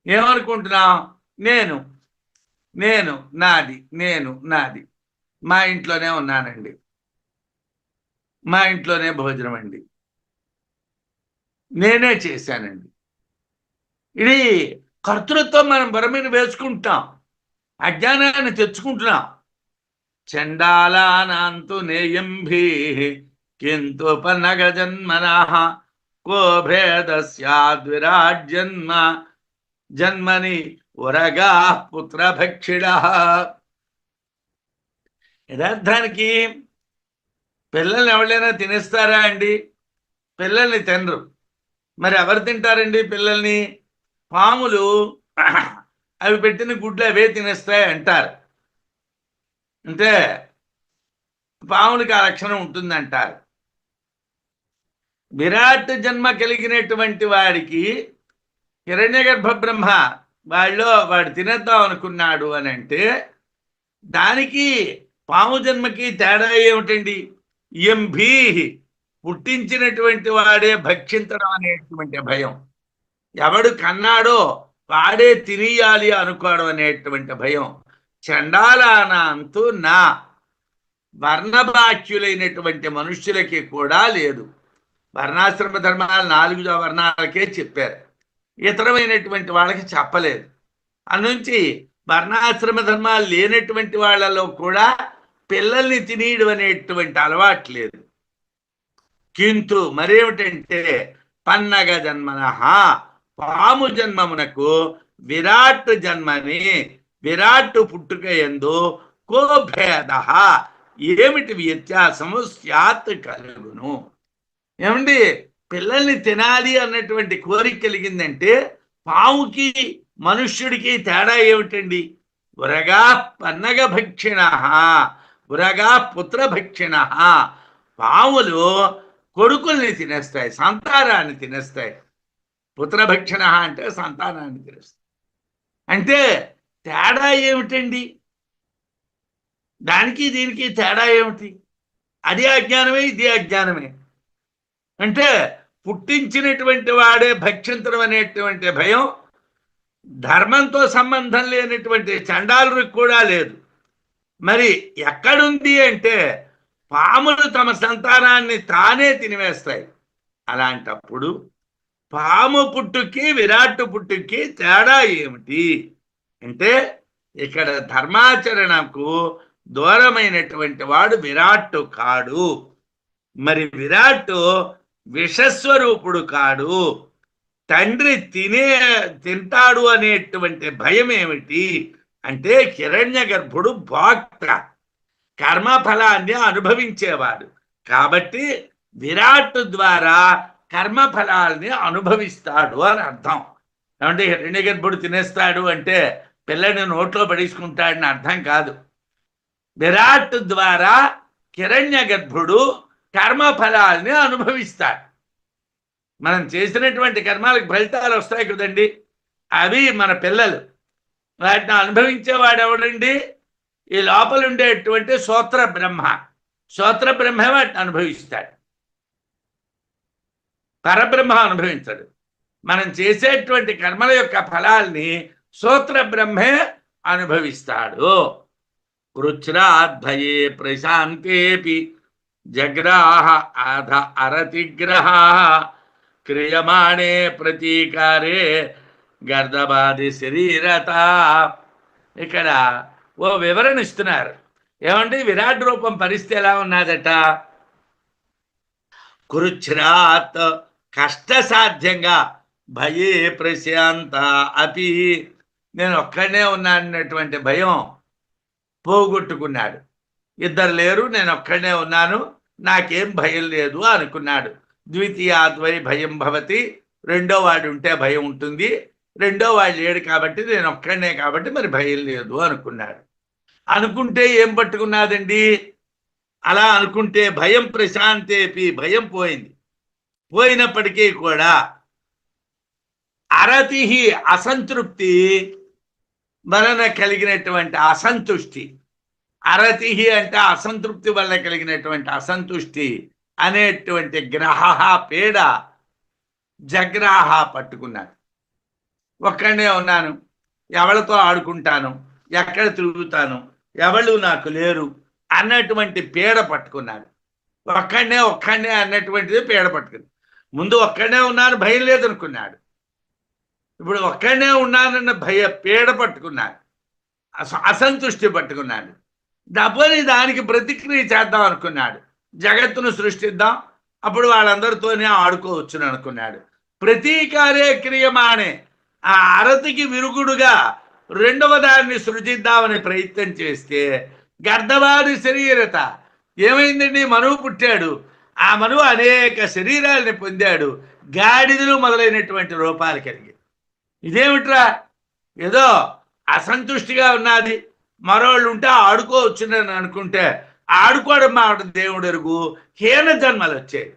[SPEAKER 1] ఏమనుకుంటున్నాం? నేను నేను నాది, నేను నాది. మా ఇంట్లోనే ఉన్నానండి, మా ఇంట్లోనే భోజనం అండి, నేనే చేశానండి. ఇది కర్తృత్వం మనం బుర్ర మీద వేసుకుంటాం, అజ్ఞానాన్ని తెచ్చుకుంటున్నాం. చండాలానాంతు నేయంభీ కింతు పన్నగ జన్మనః కో భేద స్యాద్ జన్మ జన్మని ఉరగా పుత్రభక్షిణ. యథార్థానికి పిల్లల్ని ఎవరైనా తినేస్తారా అండి? పిల్లల్ని తినరు. మరి ఎవరు తింటారండి పిల్లల్ని? పాములు అవి పెట్టిన గుడ్లు అవే తినేస్తాయి అంటారు. అంటే పాములకి ఆ లక్షణం ఉంటుందంటారు. విరాట్ జన్మ కలిగినటువంటి వాడికి హిరణ్యగర్భ బ్రహ్మ వాడు తినేద్దాం అనుకున్నాడు అని అంటే దానికి పాము జన్మకి తేడా ఏమిటండి? ఎంభీ పుట్టించినటువంటి వాడే భక్షించడం అనేటువంటి భయం, ఎవడు కన్నాడో వాడే తినేయాలి అనుకోవడం అనేటువంటి భయం. చండాలానంతు నా వర్ణభాష్యులైనటువంటి మనుష్యులకి కూడా లేదు. వర్ణాశ్రమ ధర్మాలు 4 వర్ణాలకే చెప్పారు, ఇతరమైనటువంటి వాళ్ళకి చెప్పలేదు. అందుంచి వర్ణాశ్రమ ధర్మాలు లేనటువంటి వాళ్ళలో కూడా పిల్లల్ని తినేయడం అనేటువంటి అలవాటు లేదు. కింతు మరేమిటంటే పన్నగ జన్మనః పాము జన్మమునకు విరాట్ జన్మని విరాట్ పుట్టుక యందు కో భేద ఏమిటి వ్యత్యాసము స్యాత్ కలుగును. ఏమండి, పిల్లల్ని తినాలి అన్నటువంటి కోరిక కలిగిందంటే పాముకి మనుష్యుడికి తేడా ఏమిటండి? ఉరగా పన్నగ భక్షిణ ఉరగా పుత్రభక్షిణ. పాములు కొడుకుల్ని తినేస్తాయి, సంతానాన్ని తినేస్తాయి. పుత్రభక్షణ అంటే సంతానాన్ని తినేస్తాయి. అంటే తేడా ఏమిటండి? దానికి దీనికి తేడా ఏమిటి? అది అజ్ఞానమే, ఇది అజ్ఞానమే. అంటే పుట్టించినటువంటి వాడే భక్షించడం అనేటువంటి భయం ధర్మంతో సంబంధం లేనటువంటి చండాలుడికి కూడా లేదు. మరి ఎక్కడుంది అంటే పాములు తమ సంతానాన్ని తానే తినివేస్తాయి. అలాంటప్పుడు పాము పుట్టుకి విరాట్ పుట్టుకి తేడా ఏమిటి అంటే ఇక్కడ ధర్మాచరణకు దూరమైనటువంటి వాడు విరాట్ కాడు. మరి విరాట్ విషస్వరూపుడు కాడు. తండ్రి తింటాడు అనేటువంటి భయం ఏమిటి అంటే హిరణ్య గర్భుడు భోక్త, కర్మఫలాన్ని అనుభవించేవాడు. కాబట్టి విరాట్ ద్వారా కర్మఫలాల్ని అనుభవిస్తాడు అని అర్థం. ఏమంటే హిరణ్య గర్భుడు తినేస్తాడు అంటే పిల్లని నోట్లో పడేసుకుంటాడని అర్థం కాదు. విరాట్ ద్వారా హిరణ్య గర్భుడు కర్మఫలాల్ని అనుభవిస్తాడు. మనం చేసినటువంటి కర్మాలకు ఫలితాలు వస్తాయి కదండి, అవి మన పిల్లలు. వాటిని అనుభవించేవాడు ఎవడండి? ఈ లోపల ఉండేటువంటి శ్రోత్ర బ్రహ్మ. శ్రోత్ర బ్రహ్మ వాటిని అనుభవిస్తాడు, పరబ్రహ్మ అనుభవించడు. మనం చేసేటువంటి కర్మల యొక్క ఫలాల్ని శ్రోత్ర బ్రహ్మే అనుభవిస్తాడు. కృచ్ఛ్రాద్భయే ప్రశాంతేపి జగ్రాహ ఆధ అరతిగ్రహ క్రియమాణే ప్రతీకారే గర్దబాది శరీరత. ఇక్కడ ఓ వివరణ ఇస్తున్నారు. ఏమంటే విరాట్ రూపం పరిస్థితి ఎలా ఉన్నదట? కృచ్ఛ్రాత్ కష్టసాధ్యంగా, భయే ప్రశాంత అపి నేను ఒక్కడనే ఉన్నానన్నటువంటి భయం పోగొట్టుకున్నాడు. ఇద్దరు లేరు, నేను ఒక్కడనే ఉన్నాను, నాకేం భయం లేదు అనుకున్నాడు. ద్వితీయాద్వై భయం భవతి, రెండో వాడు ఉంటే భయం ఉంటుంది, రెండో వాడు లేడు కాబట్టి నేను ఒక్కడనే కాబట్టి మరి భయం లేదు అనుకున్నాడు. అనుకుంటే ఏం పట్టుకున్నాదండి? అలా అనుకుంటే భయం ప్రశాంతేపి భయం పోయింది. పోయినప్పటికీ కూడా అరతి అసంతృప్తి వలన కలిగినటువంటి అసంతుష్టి, అరతి అంటే అసంతృప్తి వల్ల కలిగినటువంటి అసంతుష్టి అనేటువంటి గ్రహ పీడ జగ్రాహ పట్టుకున్నాను. ఒక్కడే ఉన్నాను, ఎవరితో ఆడుకుంటాను, ఎక్కడ తిరుగుతాను, ఎవళ్ళు నాకు లేరు అన్నటువంటి పీడ పట్టుకున్నాడు. ఒక్కడే అన్నటువంటిది పీడ పట్టుకుంది. ముందు ఒక్కడే ఉన్నాను, భయం లేదనుకున్నాడు. ఇప్పుడు ఒక్కడే ఉన్నానన్న పీడ పట్టుకున్నాడు, అసంతుష్టి పట్టుకున్నాడు. డబ్బుని దానికి ప్రతిక్రియ చేద్దాం అనుకున్నాడు. జగత్తును సృష్టిద్దాం, అప్పుడు వాళ్ళందరితోనే ఆడుకోవచ్చును అనుకున్నాడు. ప్రతీకారే క్రియమానే ఆ అరతికి విరుగుడుగా రెండవ దాన్ని సృజిద్దామని ప్రయత్నం చేస్తే గర్ధవాది శరీరత ఏమైందండి? మనువు పుట్టాడు. ఆ మనువు అనేక శరీరాలని పొందాడు, గాడిదలు మొదలైనటువంటి రూపాలు కలిగి. ఇదేమిట్రా, ఏదో అసంతుష్టిగా ఉన్నది, మరోళ్ళు ఉంటే ఆడుకోవచ్చునని అనుకుంటే ఆడుకోవడం మాట దేవుడు ఎరుగు, హీన జన్మలు వచ్చాయి.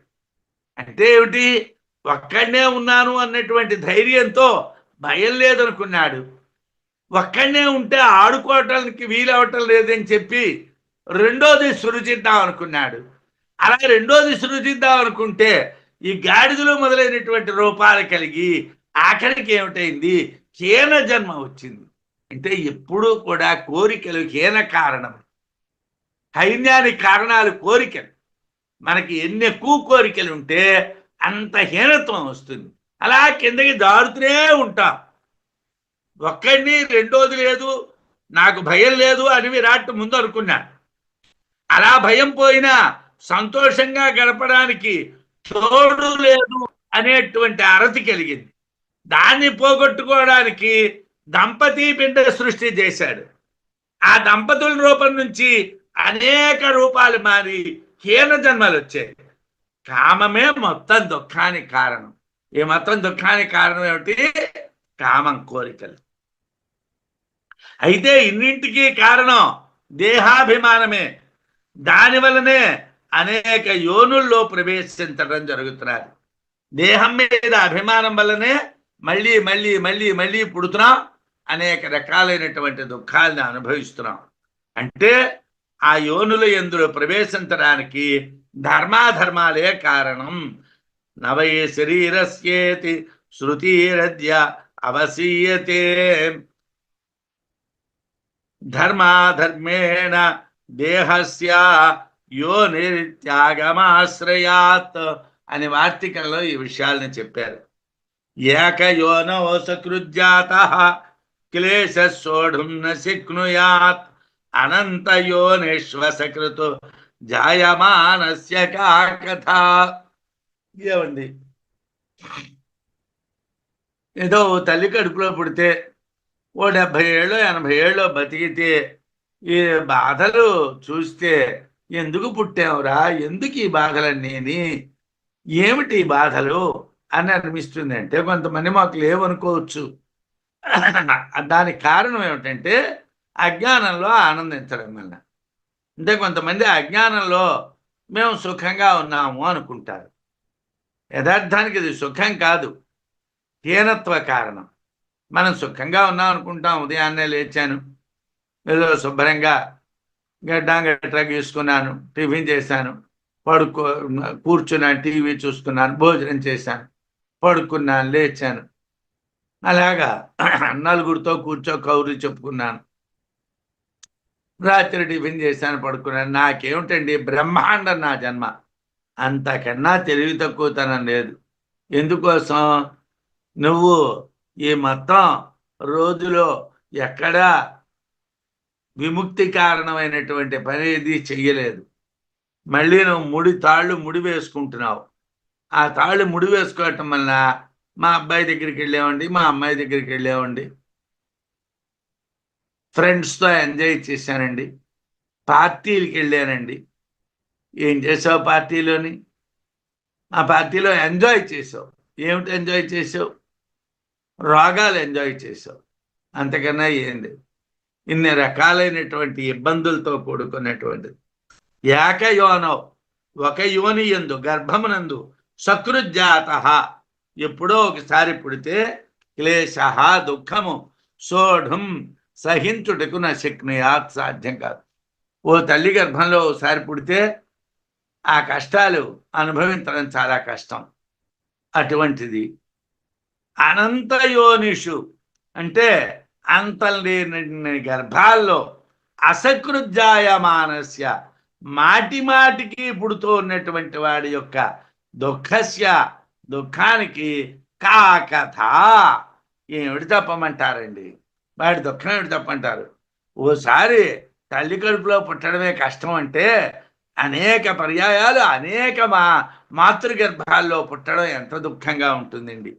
[SPEAKER 1] అంటే ఏమిటి? ఒక్కడనే ఉన్నాను అన్నటువంటి ధైర్యంతో భయం లేదనుకున్నాడు. ఒక్కడనే ఉంటే ఆడుకోవటానికి వీలవటం లేదని చెప్పి రెండోది సృజిద్దాం అనుకున్నాడు. అలా రెండోది సృజిద్దాం అనుకుంటే ఈ గాడిదలు మొదలైనటువంటి రూపాలు కలిగి ఆఖరికి ఏమిటైంది? హీన జన్మ వచ్చింది. అంటే ఎప్పుడూ కూడా కోరికలు హీన కారణం. హైన్యానికి కారణాలు కోరికలు. మనకి ఎన్ని ఎక్కువ కోరికలు ఉంటే అంత హీనత్వం వస్తుంది. అలా కిందకి దారుతూనే ఉంటాం. ఒక్కడిని రెండోది లేదు, నాకు భయం లేదు అని విరాట్ ముందు అనుకున్నాడు. అలా భయం పోయినా సంతోషంగా గడపడానికి తోడు లేదు అనేటువంటి అరతి కలిగింది. దాన్ని పోగొట్టుకోవడానికి దంపతి పిండ సృష్టి చేశాడు. ఆ దంపతుల రూపం నుంచి అనేక రూపాలు మారి హీన జన్మలు వచ్చాయి. కామమే మొత్తం దుఃఖానికి కారణం. ఈ మొత్తం దుఃఖానికి కారణం ఏమిటి? కామం, కోరికలు. అయితే ఇన్నింటికి కారణం దేహాభిమానమే. దానివల్లనే అనేక యోనుల్లో ప్రవేశించడం జరుగుతున్నది. దేహం మీద అభిమానం వల్లనే మళ్ళీ మళ్ళీ మళ్ళీ మళ్ళీ పుడుతున్నాం, అనేక రకాలైనటువంటి దుఃఖాలను అనుభవిస్తున్నాం. అంటే ఆ యోనుల యందు ప్రవేశించడానికి ధర్మాధర్మాలే కారణం. నవై శరీరస్యేతి శృతిరద్య అవసీయతే ధర్మాధర్మేణ దేహస్య యోనిత్యాగమాశ్రయాత్ అని వార్తికంలో ఈ విషయాలను చెప్పారు. ఏకయోనో సకృజ్జాతః క్లేశ సోఢుం న శక్నుయాత్ అనంతయోనిశ్వసకృతు జాయమానస్య కా కథ. ఏమండి, ఏదో తల్లి కడుపులో పుడితే ఓ 70 ఏళ్ళు 80 ఏళ్ళు బతికితే ఈ బాధలు చూస్తే ఎందుకు పుట్టావురా, ఎందుకు ఈ బాధలన్నీ, ఏమిటి ఈ బాధలు అని అనిపిస్తుంది. అంటే కొంతమంది మాకు లేవనుకోవచ్చు. దానికి కారణం ఏమిటంటే అజ్ఞానంలో ఆనందించడం వల్ల. అంటే కొంతమంది అజ్ఞానంలో మేము సుఖంగా ఉన్నాము అనుకుంటారు. యథార్థానికి ఇది సుఖం కాదు, హీనత్వ కారణం. మనం సుఖంగా ఉన్నాం అనుకుంటాం. ఉదయాన్నే లేచాను, ఏదో శుభ్రంగా గడ్డ గీసుకున్నాను, టిఫిన్ చేశాను, కూర్చున్నాను, టీవీ చూసుకున్నాను, భోజనం చేశాను, పడుకున్నాను, లేచాను. అలాగా నలుగురితో కౌరులు చెప్పుకున్నాను, రాత్రి టిఫిన్ చేశాను, పడుకున్నాను. నాకేమిటండి బ్రహ్మాండం నా జన్మ. అంతకన్నా తెలివి తక్కువతనం లేదు. ఎందుకోసం? నువ్వు ఈ మొత్తం రోజులో ఎక్కడా విముక్తి కారణమైనటువంటి పని ఏది చెయ్యలేదు. మళ్ళీ నువ్వు తాళ్ళు ముడి వేసుకుంటున్నావు. ఆ తాళ్ళు ముడి వేసుకోవటం వల్ల మా అబ్బాయి దగ్గరికి వెళ్ళామండి, మా అమ్మాయి దగ్గరికి వెళ్ళామండి, ఫ్రెండ్స్తో ఎంజాయ్ చేశానండి, పార్టీలకు వెళ్ళానండి. ఏం చేసావు పార్టీలోని? ఆ పార్టీలో ఎంజాయ్ చేసావు. ఏమిటి ఎంజాయ్ చేసావు? రోగాలు ఎంజాయ్ చేసావు. అంతకన్నా ఏం లేదు. ఇన్ని రకాలైనటువంటి ఇబ్బందులతో కూడుకున్నటువంటిది. ఏకయోనో, ఒక యోని యందు, గర్భమునందు సకృజ్జాత, ఎప్పుడో ఒకసారి పుడితే క్లేశ దుఃఖము సోఢం సహించుటకు నా శక్నుయాత్ సాధ్యం కాదు. ఓ తల్లి గర్భంలో ఒకసారి పుడితే ఆ కష్టాలు అనుభవించడం చాలా కష్టం. అటువంటిది అనంతయోనిషు అంటే అంతలేని గర్భాల్లో అసకృజ్జాయమానస్య మాటి మాటికి పుడుతూ ఉన్నటువంటి వాడి యొక్క దుఃఖానికి కాకథ ఏమిటి తప్పమంటారండి? వాడి దుఃఖం ఏమిటి తప్పంటారు? ఓసారి తల్లి కడుపులో పుట్టడమే కష్టం అంటే అనేక పర్యాయాలు అనేక మాతృగర్భాల్లో పుట్టడం ఎంత దుఃఖంగా ఉంటుందండి.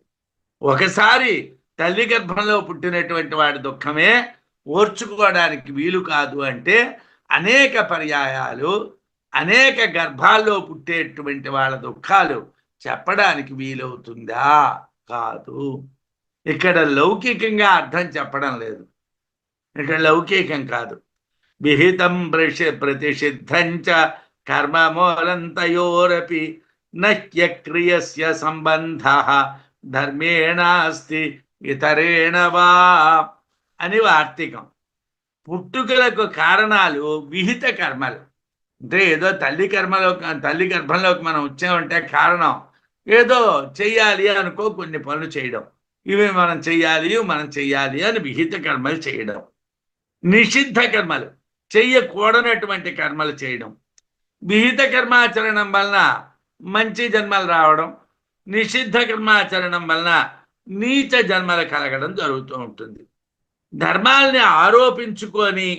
[SPEAKER 1] ఒకసారి తల్లి గర్భంలో పుట్టినటువంటి వాడి దుఃఖమే ఓర్చుకోవడానికి వీలు కాదు అంటే అనేక పర్యాయాలు అనేక గర్భాల్లో పుట్టేటువంటి వాళ్ళ దుఃఖాలు చెప్పడానికి వీలవుతుందా? కాదు. ఇక్కడ లౌకికంగా అర్థం చెప్పడం లేదు, ఇక్కడ లౌకికం కాదు. విహితం ప్రతిషిద్ధంచ కర్మమూలంతయోరపి నహ్యక్రియస్య సంబంధ ధర్మేణాస్తి ఇతరేణ వా అని వార్తికం. పుట్టుకలకు కారణాలు విహిత కర్మలు. అంటే ఏదో తల్లి గర్భంలోకి మనం వచ్చామంటే కారణం ఏదో చెయ్యాలి అనుకో కొన్ని పనులు చేయడం, ఇవి మనం చెయ్యాలి అని విహిత కర్మలు చేయడం. నిషిద్ధ కర్మలు చెయ్యకూడనటువంటి కర్మలు చేయడం. విహిత కర్మాచరణం వలన మంచి జన్మలు రావడం, నిషిద్ధ కర్మాచరణం వలన నీచ జన్మలు కలగడం జరుగుతూ ఉంటుంది. ధర్మాల్ని ఆరోపించుకొని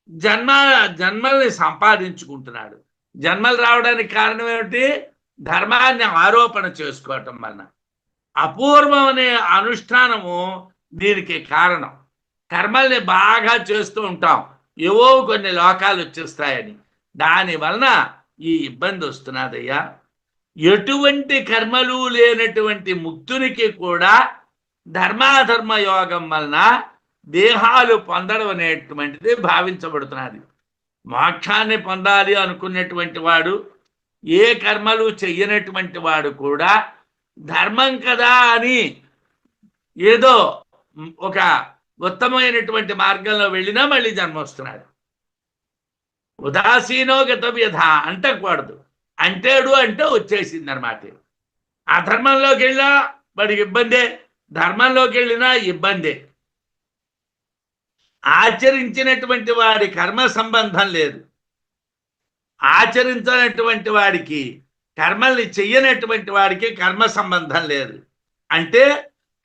[SPEAKER 1] జన్మల్ని సంపాదించుకుంటున్నాడు. జన్మలు రావడానికి కారణం ఏమిటి? ధర్మాన్ని ఆరోపణ చేసుకోవటం వలన. అపూర్వం అనే అనుష్ఠానము దీనికి కారణం. కర్మల్ని బాగా చేస్తూ ఉంటాం, ఏవో కొన్ని లోకాలు వచ్చేస్తాయని, దాని వలన ఈ ఇబ్బంది వస్తున్నదయ్యా. ఎటువంటి కర్మలు లేనటువంటి ముక్తునికి కూడా ధర్మాధర్మ యోగం వలన దేహాలు పొందడం అనేటువంటిది భావించబడుతున్నది. మోక్షాన్ని పొందాలి అనుకున్నటువంటి వాడు, ఏ కర్మలు చెయ్యనటువంటి వాడు కూడా ధర్మం కదా అని ఏదో ఒక ఉత్తమమైనటువంటి మార్గంలో వెళ్ళినా మళ్ళీ జన్మ వస్తున్నాడు. ఉదాసీనో గతవ్యధ అంటకూడదు, అంటేడు అంటే వచ్చేసింది అనమాట. ఆ ధర్మంలోకి వెళ్ళినా వాడికి ఇబ్బందే, ధర్మంలోకి వెళ్ళినా ఇబ్బందే. ఆచరించినటువంటి వాడి కర్మ సంబంధం లేదు, ఆచరించినటువంటి వాడికి కర్మల్ని చెయ్యనటువంటి వాడికి కర్మ సంబంధం లేదు. అంటే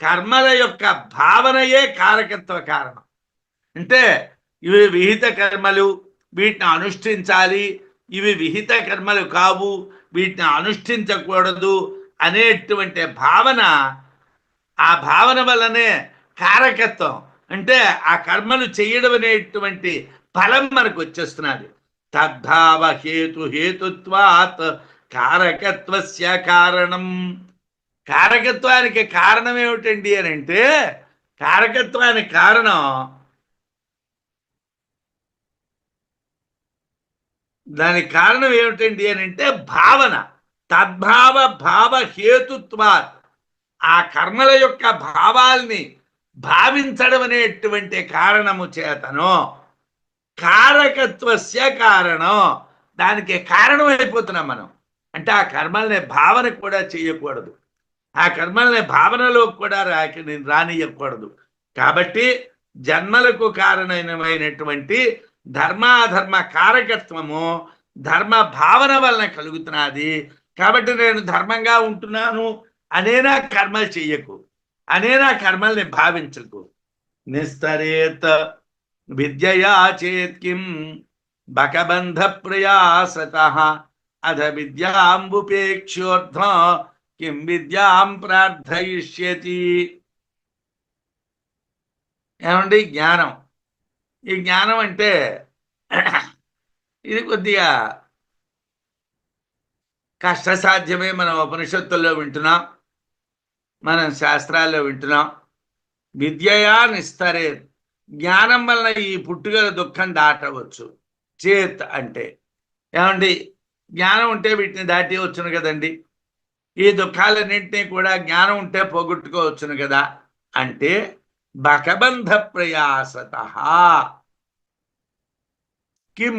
[SPEAKER 1] కర్మల యొక్క భావనయే కారకత్వ కారణం. అంటే ఇవి విహిత కర్మలు, వీటిని అనుష్ఠించాలి, ఇవి విహిత కర్మలు కావు, వీటిని అనుష్ఠించకూడదు అనేటువంటి భావన, ఆ భావన వల్లనే కారకత్వం అంటే ఆ కర్మలు చేయడం అనేటువంటి ఫలం మనకు వచ్చేస్తున్నది. తద్భావ హేతుత్వాత్ కారకత్వస్య కారణం. కారకత్వానికి కారణం ఏమిటండి అని అంటే, కారకత్వానికి కారణం దానికి కారణం ఏమిటండి అని అంటే భావన. భావ హేతుత్వాత్, ఆ కర్మల యొక్క భావాల్ని భావించడం అనేటువంటి కారణము చేతను కారకత్వస్య కారణం, దానికి కారణం అయిపోతున్నాం మనం. అంటే ఆ కర్మల్ని భావన కూడా చేయకూడదు, ఆ కర్మల్ని భావనలో కూడా రానియకూడదు. కాబట్టి జన్మలకు కారణమైనటువంటి ధర్మాధర్మ కారకత్వము ధర్మ భావన వలన కలుగుతున్నది. కాబట్టి నేను ధర్మంగా ఉంటున్నాను అనేనా కర్మలు చెయ్యకు, అనేనా కర్మల్ని భావించకు. నిస్తరేత్ విద్యయా చేత్కిం బకబంధ ప్రయాసతః అధ విద్యాంబుపేక్ష్యోర్థం కిం విద్యాం ప్రార్థయిష్యతి. ఏమండి జ్ఞానం? ఈ జ్ఞానం అంటే ఇది కొద్దిగా కష్టసాధ్యమే. మనం ఉపనిషత్తుల్లో వింటున్నాం, మనం శాస్త్రాల్లో వింటున్నాం. విద్యయా నిస్తరే, జ్ఞానం వలన ఈ పుట్టుగల దుఃఖం దాటవచ్చు. చేత్ అంటే ఏమండి జ్ఞానం ఉంటే వీటిని దాటి వచ్చును కదండి. ఈ దుఃఖాలన్నింటినీ కూడా జ్ఞానం ఉంటే పోగొట్టుకోవచ్చును కదా అంటే బకబంధ ప్రయాసత కిం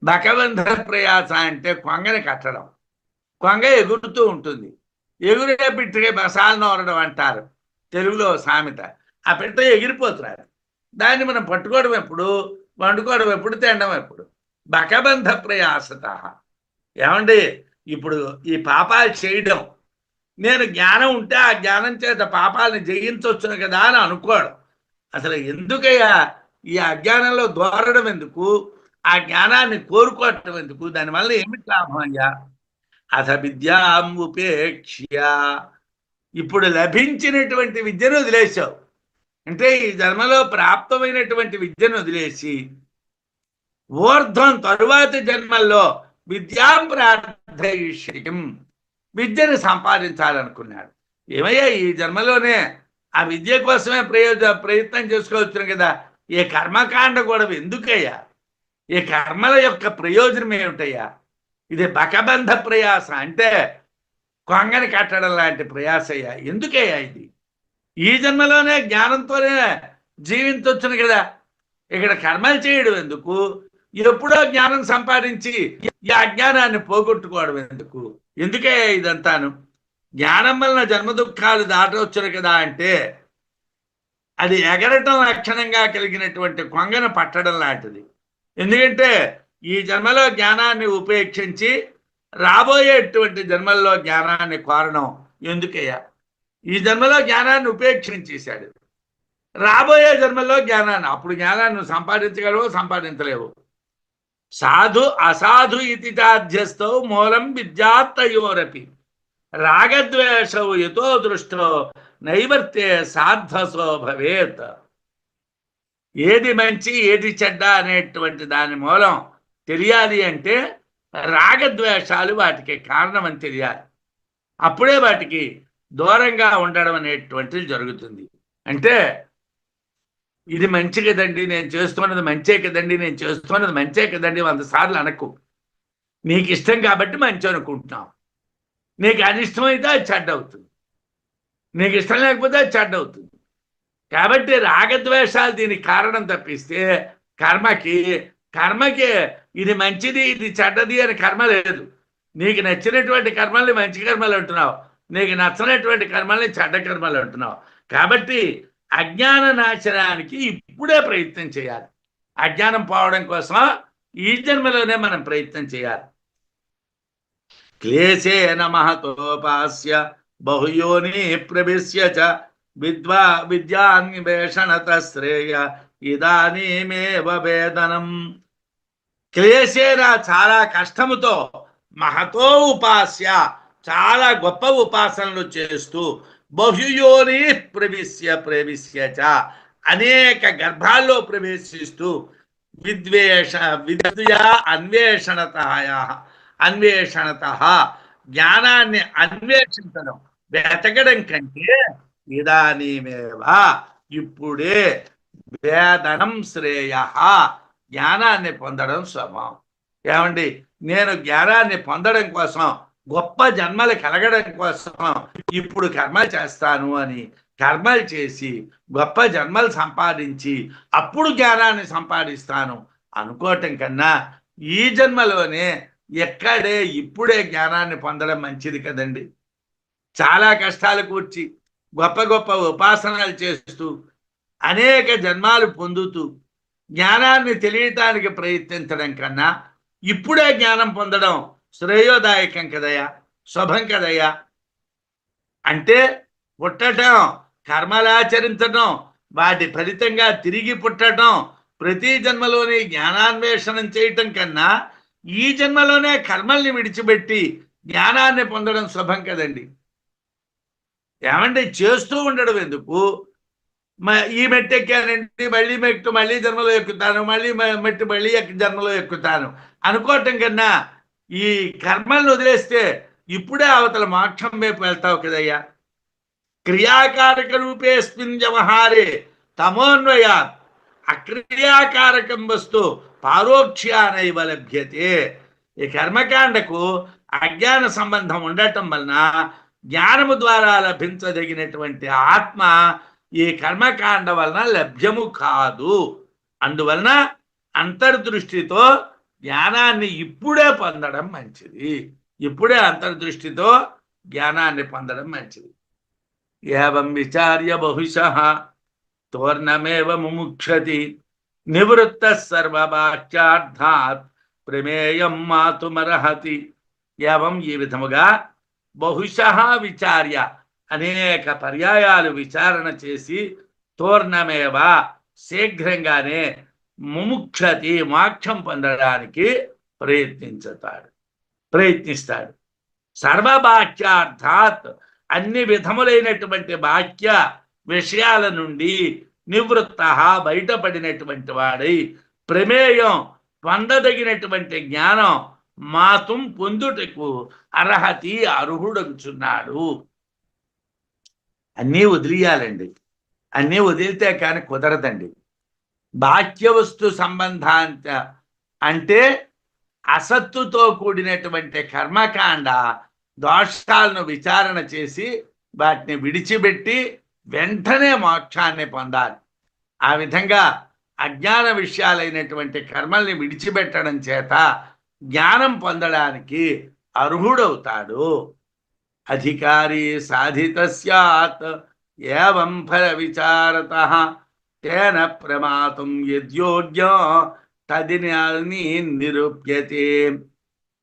[SPEAKER 1] బకబంధ ప్రయాస అంటే కొంగని కట్టడం. కొంగ ఎగురుతూ ఉంటుంది. ఎగురే పిట్టకి బసాలు నోరడం అంటారు తెలుగులో సామెత. ఆ పిట్ట ఎగిరిపోతున్నారు. దాన్ని మనం పట్టుకోవడం ఎప్పుడు, వండుకోవడం ఎప్పుడు, తినడం ఎప్పుడు. బకబంధ ప్రయాసత. ఏమండి ఇప్పుడు ఈ పాపాలు చేయడం, నేను జ్ఞానం ఉంటే ఆ జ్ఞానం చేత పాపాలను జయించవచ్చును కదా అని అనుకోవడం. అసలు ఎందుకయ్యా ఈ అజ్ఞానంలో దూరడం ఎందుకు, ఆ జ్ఞానాన్ని కోరుకోవటం ఎందుకు, దానివల్ల ఏమిటి లాభం అయ్యా? అథ విద్యాం ఉపేక్ష్య, ఇప్పుడు లభించినటువంటి విద్యను వదిలేశావు. అంటే ఈ జన్మలో ప్రాప్తమైనటువంటి విద్యను వదిలేసి ఊర్ధ్వం తరువాతి జన్మల్లో విద్యాం ప్రార్థయిష్యం, విద్యను సంపాదించాలనుకున్నాడు. ఏమయ్యా ఈ జన్మలోనే ఆ విద్య కోసమే ప్రయత్నం చేసుకోవచ్చు కదా. ఏ కర్మకాండ కూడా ఎందుకయ్యా? ఈ కర్మల యొక్క ప్రయోజనం ఏమిటయ్యా? ఇది బకబంధ ప్రయాస అంటే కొంగని కట్టడం లాంటి ప్రయాస అయ్యా. ఎందుకయ్యా ఇది? ఈ జన్మలోనే జ్ఞానంతోనే జీవించవచ్చును కదా. ఇక్కడ కర్మలు చేయడం ఎందుకు? ఎప్పుడో జ్ఞానం సంపాదించి ఈ అజ్ఞానాన్ని పోగొట్టుకోవడం ఎందుకు? ఎందుకే ఇదంతాను? జ్ఞానం వలన జన్మ దుఃఖాలు దాటవచ్చును కదా అంటే అది ఎగరటం లక్షణంగా కలిగినటువంటి కొంగను పట్టడం లాంటిది. ఎందుకంటే ఈ జన్మలో జ్ఞానాన్ని ఉపేక్షించి రాబోయేటువంటి జన్మల్లో జ్ఞానాన్ని కోరడం ఎందుకయ్యా? ఈ జన్మలో జ్ఞానాన్ని ఉపేక్షించేశాడు. రాబోయే జన్మలో జ్ఞానాన్ని, అప్పుడు జ్ఞానాన్ని సంపాదించగలవు, సంపాదించలేవు. సాధు అసాధు ఇతి చాధ్యస్థౌ మూలం విద్యాత్తయోరపి రాగద్వేషౌ యతో దృష్టో నైవర్తే సాధ్వసో భవేత్. ఏది మంచి ఏది చెడ్డ అనేటువంటి దాని మూలం తెలియాలి అంటే రాగద్వేషాలు వాటికి కారణం అని తెలియాలి. అప్పుడే వాటికి దూరంగా ఉండడం అనేటువంటిది జరుగుతుంది. అంటే ఇది మంచి కదండి, నేను చేస్తున్నది మంచే కదండి, నేను చేస్తున్నది మంచే కదండి 100 సార్లు అనకు. నీకు ఇష్టం కాబట్టి మంచి అనుకుంటున్నావు. నీకు అనిష్టమైతే అది చెడ్డ అవుతుంది. నీకు ఇష్టం లేకపోతే అది చెడ్డ అవుతుంది. కాబట్టి రాగద్వేషాలు దీనికి కారణం తప్పిస్తే కర్మకి ఇది మంచిది ఇది చెడ్డది అని కర్మ లేదు. నీకు నచ్చినటువంటి కర్మల్ని మంచి కర్మలు అంటున్నావు, నీకు నచ్చనటువంటి కర్మల్ని చెడ్డ కర్మలు అంటున్నావు. కాబట్టి అజ్ఞాన నాశనానికి ఇప్పుడే ప్రయత్నం చేయాలి. అజ్ఞానం పోవడం కోసం ఈ జన్మలోనే మనం ప్రయత్నం చేయాలి. క్లేశేన మహతోపాస్య బహుయోని ప్రవిశ్య చ విద్యాన్వేషణత శ్రేయ ఇదానీమేవ వేదనం. క్లేశేన చాలా కష్టముతో, మహతో ఉపాస్య చాలా గొప్ప ఉపాసనలు చేస్తూ, బహుయోని ప్రవిశ్య చ అనేక గర్భాల్లో ప్రవేశిస్తూ, విద్యా అన్వేషణత జ్ఞానాన్ని అన్వేషించడం వెతకడం కంటే ఇదానీమేవా ఇప్పుడే వేదనం శ్రేయ జ్ఞానాన్ని పొందడం శుభం. ఏమండి నేను జ్ఞానాన్ని పొందడం కోసం, గొప్ప జన్మలు కలగడం కోసం ఇప్పుడు కర్మ చేస్తాను అని కర్మలు చేసి గొప్ప జన్మలు సంపాదించి అప్పుడు జ్ఞానాన్ని సంపాదిస్తాను అనుకోవటం కన్నా ఈ జన్మలోనే ఇప్పుడే జ్ఞానాన్ని పొందడం మంచిది కదండి. చాలా కష్టాలు కూర్చి గొప్ప గొప్ప ఉపాసనలు చేస్తూ అనేక జన్మాలు పొందుతూ జ్ఞానాన్ని తెలియటానికి ప్రయత్నించడం కన్నా ఇప్పుడే జ్ఞానం పొందడం శ్రేయోదాయకం కదయ్యా, శుభం కదయ్యా. అంటే పుట్టడం, కర్మలాచరించడం, వాటి ఫలితంగా తిరిగి పుట్టడం, ప్రతి జన్మలోని జ్ఞానాన్వేషణం చేయటం కన్నా ఈ జన్మలోనే కర్మల్ని విడిచిపెట్టి జ్ఞానాన్ని పొందడం శుభం కదండి. ఏమంటే చేస్తూ ఉండడం ఎందుకు? ఈ మెట్టు ఎక్కానండి, మళ్ళీ జన్మలో ఎక్కుతాను, మళ్ళీ జన్మలో ఎక్కుతాను అనుకోవటం కన్నా ఈ కర్మలను వదిలేస్తే ఇప్పుడే అవతల మోక్షం వైపు వెళ్తావు కదయ్యా. క్రియాకారక రూపేస్మిన్ వ్యవహారే తమోన్వయా అక్రియాకారకం వస్తు పారోక్ష్యానైవ లభ్యతే. ఈ కర్మకాండకు అజ్ఞాన సంబంధం ఉండటం వలన జ్ఞానము ద్వారా లభించదగినటువంటి ఆత్మ ఈ కర్మకాండ వలన లభ్యము కాదు. అందువలన అంతర్దృష్టితో జ్ఞానాన్ని ఇప్పుడే పొందడం మంచిది. ఇప్పుడే అంతర్దృష్టితో జ్ఞానాన్ని పొందడం మంచిది. ఏవం విచార్య బహుశః తోర్ణమేవ ముముక్షతి నివృత్త సర్వవాక్యార్థాత్ ప్రమేయం మాతుమర్హతి. ఏవం ఈ విధముగా బహుశః విచార్య అనేక పర్యాయాలు విచారణ చేసి తోర్ణమేవ శీఘ్రంగానే ముముక్షతి మోక్షం పొందడానికి ప్రయత్నిస్తాడు. సర్వవాక్యార్థాత్ అన్ని విధములైనటువంటి వాక్య విషయాల నుండి నివృత్త బయటపడినటువంటి వాడై ప్రమేయం పొందదగినటువంటి జ్ఞానం మాతుం పొందుటకు అర్హతి అర్హుడగుచున్నాడు. అన్నీ వదిలియాలండి. అన్నీ వదిలితే కానీ కుదరదండి. బాహ్య వస్తు సంబంధాంత అంటే అసత్తుతో కూడినటువంటి కర్మకాండ దోషాలను విచారణ చేసి వాటిని విడిచిపెట్టి వెంటనే మోక్షాన్ని పొందాలి. ఆ విధంగా అజ్ఞాన విషయాలైనటువంటి కర్మల్ని విడిచిపెట్టడం చేత జ్ఞానం పొందడానికి అర్హుడవుతాడు. అధికారి సాధిత స్యాత్ ఏవం ఫల విచారతః తేన ప్రమాతుం యద్యోగ్యం తదిని నిరూప్యతే.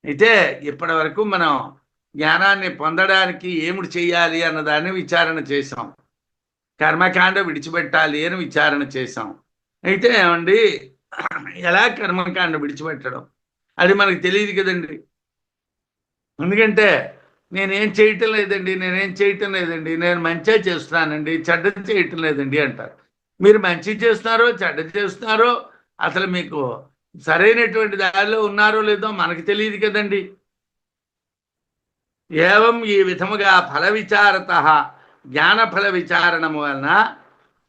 [SPEAKER 1] అయితే ఇప్పటి వరకు మనం జ్ఞానాన్ని పొందడానికి ఏమిటి చెయ్యాలి అన్నదాన్ని విచారణ చేసాం. కర్మకాండ విడిచిపెట్టాలి అని విచారణ చేసాం. అయితే ఏమండి, ఎలా కర్మకాండ విడిచిపెట్టడం అది మనకు తెలియదు కదండి. ఎందుకంటే నేనేం చేయటం లేదండి, నేను మంచిగా చేస్తున్నానండి, చెడ్డ చేయటం లేదండి అంటారు. మీరు మంచి చేస్తున్నారో చెడ్డ చేస్తున్నారో అసలు మీకు సరైనటువంటి దారిలో ఉన్నారో లేదో మనకు తెలియదు కదండి. ఏవం ఈ విధముగా ఫల విచారత జ్ఞాన ఫల విచారణము వలన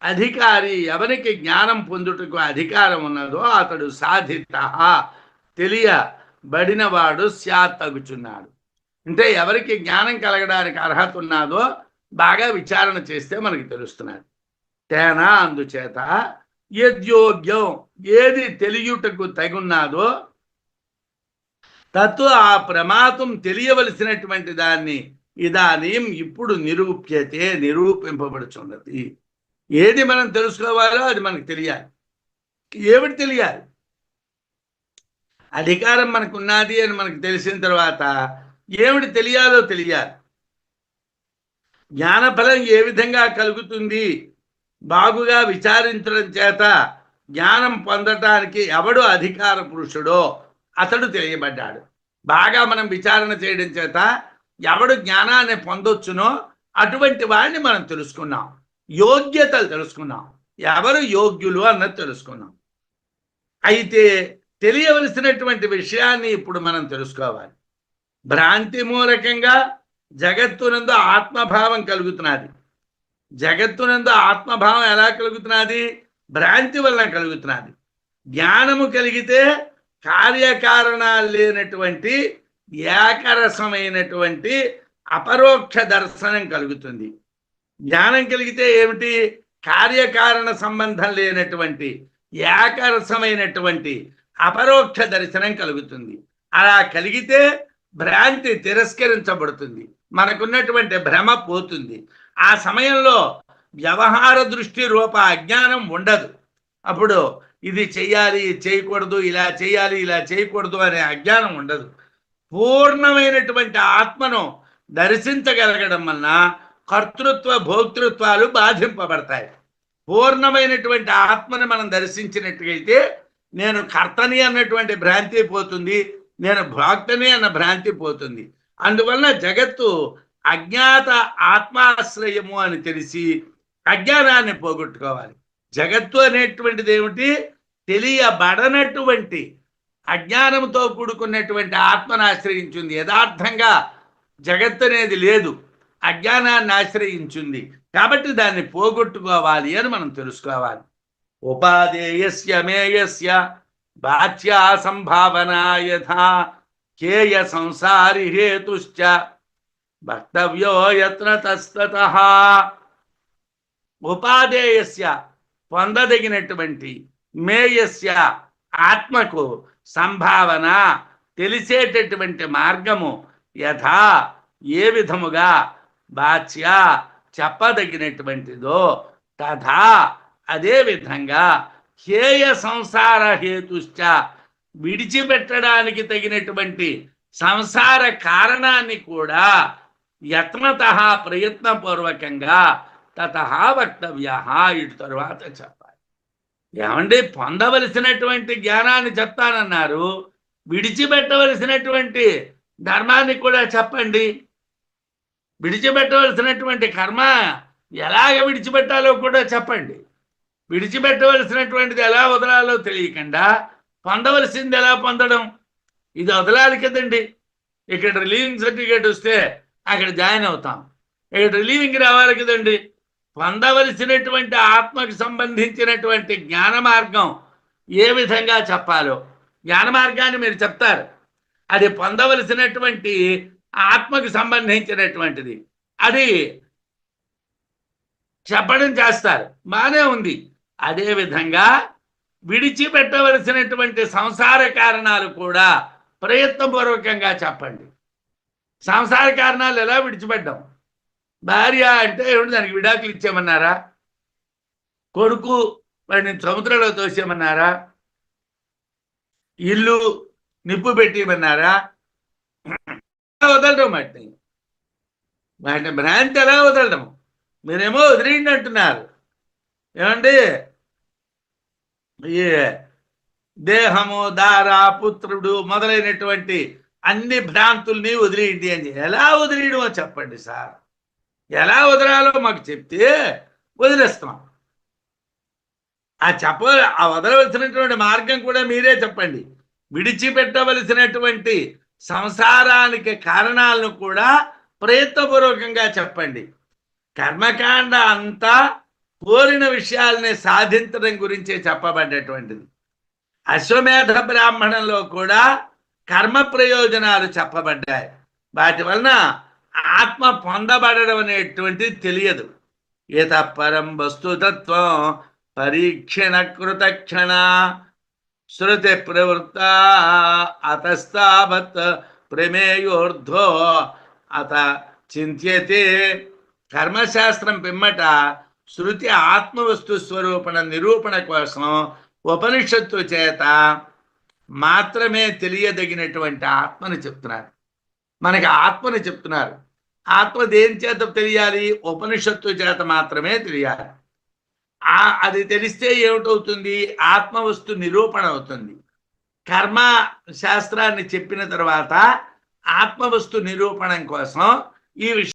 [SPEAKER 1] అధికారి ఎవరికి జ్ఞానం పొందుటకు అధికారం ఉన్నదో అతడు సాధిత తెలియబడినవాడు స్యాత్ తగుచున్నాడు. అంటే ఎవరికి జ్ఞానం కలగడానికి అర్హత ఉన్నదో బాగా విచారణ చేస్తే మనకి తెలుస్తున్నది. తేనా అందుచేత యద్యోగ్యం ఏది తెలియుటకు తగున్నాదో తత్తు ఆ ప్రమాతం తెలియవలసినటువంటి దాన్ని ఇదానీం ఇప్పుడు నిరూపింపబడుచున్నది. ఏది మనం తెలుసుకోవాలో అది మనకు తెలియాలి. ఏమిటి తెలియాలి? అధికారం మనకు ఉన్నది అని మనకు తెలిసిన తర్వాత ఏమిటి తెలియాలో తెలియాలి. జ్ఞానఫలం ఏ విధంగా కలుగుతుంది బాగుగా విచారించడం చేత జ్ఞానం పొందటానికి ఎవడు అధికార పురుషుడో అతడు తెలియబడ్డాడు. బాగా మనం విచారణ చేయడం చేత ఎవడు జ్ఞానాన్ని పొందొచ్చునో అటువంటి వాడిని మనం తెలుసుకున్నాం. యోగ్యతలు తెలుసుకున్నాం, ఎవరు యోగ్యులు అన్నది తెలుసుకున్నాం. అయితే తెలియవలసినటువంటి విషయాన్ని ఇప్పుడు మనం తెలుసుకోవాలి. భ్రాంతి మూలకంగా జగత్తునందు ఆత్మభావం కలుగుతున్నది. జగత్తునందు ఆత్మభావం ఎలా కలుగుతున్నది? భ్రాంతి వలన కలుగుతున్నది. జ్ఞానము కలిగితే కార్యకారణాలు లేనటువంటి ఏకరసమైనటువంటి అపరోక్ష దర్శనం కలుగుతుంది. జ్ఞానం కలిగితే ఏమిటి? కార్యకారణ సంబంధం లేనటువంటి ఏకరసమైనటువంటి అపరోక్ష దర్శనం కలుగుతుంది. అలా కలిగితే భ్రాంతి తిరస్కరించబడుతుంది, మనకున్నటువంటి భ్రమ పోతుంది. ఆ సమయంలో వ్యవహార దృష్టి రూప అజ్ఞానం ఉండదు. అప్పుడు ఇది చెయ్యాలి, ఇది చేయకూడదు, ఇలా చేయాలి, ఇలా చేయకూడదు అనే అజ్ఞానం ఉండదు. పూర్ణమైనటువంటి ఆత్మను దర్శించగలగడం వలన కర్తృత్వ భోక్తృత్వాలు బాధింపబడతాయి. పూర్ణమైనటువంటి ఆత్మని మనం దర్శించినట్టుగైతే నేను కర్తని అన్నటువంటి భ్రాంతి పోతుంది, నేను భోక్తని అన్న భ్రాంతి పోతుంది. అందువలన జగత్తు అజ్ఞాత ఆత్మాశ్రయము అని తెలిసి అజ్ఞానాన్ని పోగొట్టుకోవాలి. జగత్తు అనేటువంటిది ఏమిటి? తెలియబడనటువంటి అజ్ఞానంతో కూడుకున్నటువంటి ఆత్మను ఆశ్రయించింది. యథార్థంగా జగత్తు అనేది లేదు, అజ్ఞానాన్ని ఆశ్రయించింది. కాబట్టి దాన్ని పోగొట్టుకోవాలి అని మనం తెలుసుకోవాలి. ఉపాదేయస్య మేయస్య బాధ్యా సంభావన యథా కేయ సంసారి హేతుశ్చ వక్తవ్యో యత్న తస్తతః. ఉపాదేయస్య పొందదగినటువంటి, మేయస్య ఆత్మకు సంభావన తెలిసేటటువంటి మార్గము యథా ఏ విధముగా వాచ్య చెప్పదగినటువంటిదో తథా అదే విధంగా హేయ సంసార హేతుశ్చ విడిచిపెట్టడానికి తగినటువంటి సంసార కారణాన్ని కూడా యత్నత ప్రయత్నపూర్వకంగా తత వక్తవ్య ఇటు తరువాత చెప్పాలి. ఏమండి, పొందవలసినటువంటి జ్ఞానాన్ని చెప్తానన్నారు, విడిచిపెట్టవలసినటువంటి ధర్మాన్ని కూడా చెప్పండి. విడిచిపెట్టవలసినటువంటి కర్మ ఎలాగ విడిచిపెట్టాలో కూడా చెప్పండి. విడిచిపెట్టవలసినటువంటిది ఎలా వదలాలో తెలియకుండా పొందవలసింది ఎలా పొందడం? ఇది వదలాలి కదండి. ఇక్కడ రిలీవింగ్ సర్టిఫికేట్ వస్తే అక్కడ జాయిన్ అవుతాం, ఇక్కడ రిలీవింగ్ రావాలి కదండి. పొందవలసినటువంటి ఆత్మకు సంబంధించినటువంటి జ్ఞాన మార్గం ఏ విధంగా చెప్పాలో జ్ఞాన మార్గాన్ని మీరు చెప్తారు. అది పొందవలసినటువంటి ఆత్మకు సంబంధించినటువంటిది, అది చెప్పడం చేస్తారు, బాగానే ఉంది. అదేవిధంగా విడిచిపెట్టవలసినటువంటి సంసార కారణాలు కూడా ప్రయత్నపూర్వకంగా చెప్పండి. సంసార కారణాలు ఎలా విడిచిపెట్టాం? భార్య అంటే ఏమిటి, దానికి విడాకులు ఇచ్చేయమన్నారా? కొడుకు వాడిని సముద్రంలో తోసేయమన్నారా? ఇల్లు నిప్పు పెట్టియమన్నారా? వదలడం వాటిని భ్రాంతి ఎలా వదలడం? మీరేమో వదిలేయండి అంటున్నారు. ఏమండి, ఈ దేహము, దార, పుత్రుడు మొదలైనటువంటి అన్ని భ్రాంతుల్ని వదిలేయండి అని. ఎలా వదిలేయడమో చెప్పండి సార్. ఎలా వదలాలో మాకు చెప్తే వదిలేస్తాం. ఆ వదలవలసినటువంటి మార్గం కూడా మీరే చెప్పండి. విడిచిపెట్టవలసినటువంటి సంసారానికి కారణాలను కూడా ప్రయత్నపూర్వకంగా చెప్పండి. కర్మకాండ అంతా కోరిన విషయాలని సాధించడం గురించే చెప్పబడ్డటువంటిది. అశ్వమేధ బ్రాహ్మణంలో కూడా కర్మ ప్రయోజనాలు చెప్పబడ్డాయి. వాటి వలన ఆత్మ పొందబడడం అనేటువంటిది తెలియదు. ఏతపరం వస్తుతత్వం పరీక్షణ కృతక్షణ శృతి ప్రవృత్త అతస్తావత్ ప్రమేయోర్ధో అత చింత్యతే. కర్మశాస్త్రం పిమ్మట శృతి ఆత్మవస్తు స్వరూపణ నిరూపణ కోసం ఉపనిషత్తు చేత మాత్రమే తెలియదగినటువంటి ఆత్మని చెప్తున్నారు. మనకి ఆత్మని చెప్తున్నారు. ఆత్మ దేని చేత తెలియాలి? ఉపనిషత్తు చేత మాత్రమే తెలియాలి. అది తెలిస్తే ఏమిటవుతుంది? ఆత్మవస్తు నిరూపణ అవుతుంది. కర్మ శాస్త్రాన్ని చెప్పిన తర్వాత ఆత్మవస్తు నిరూపణం కోసం ఈ విషయం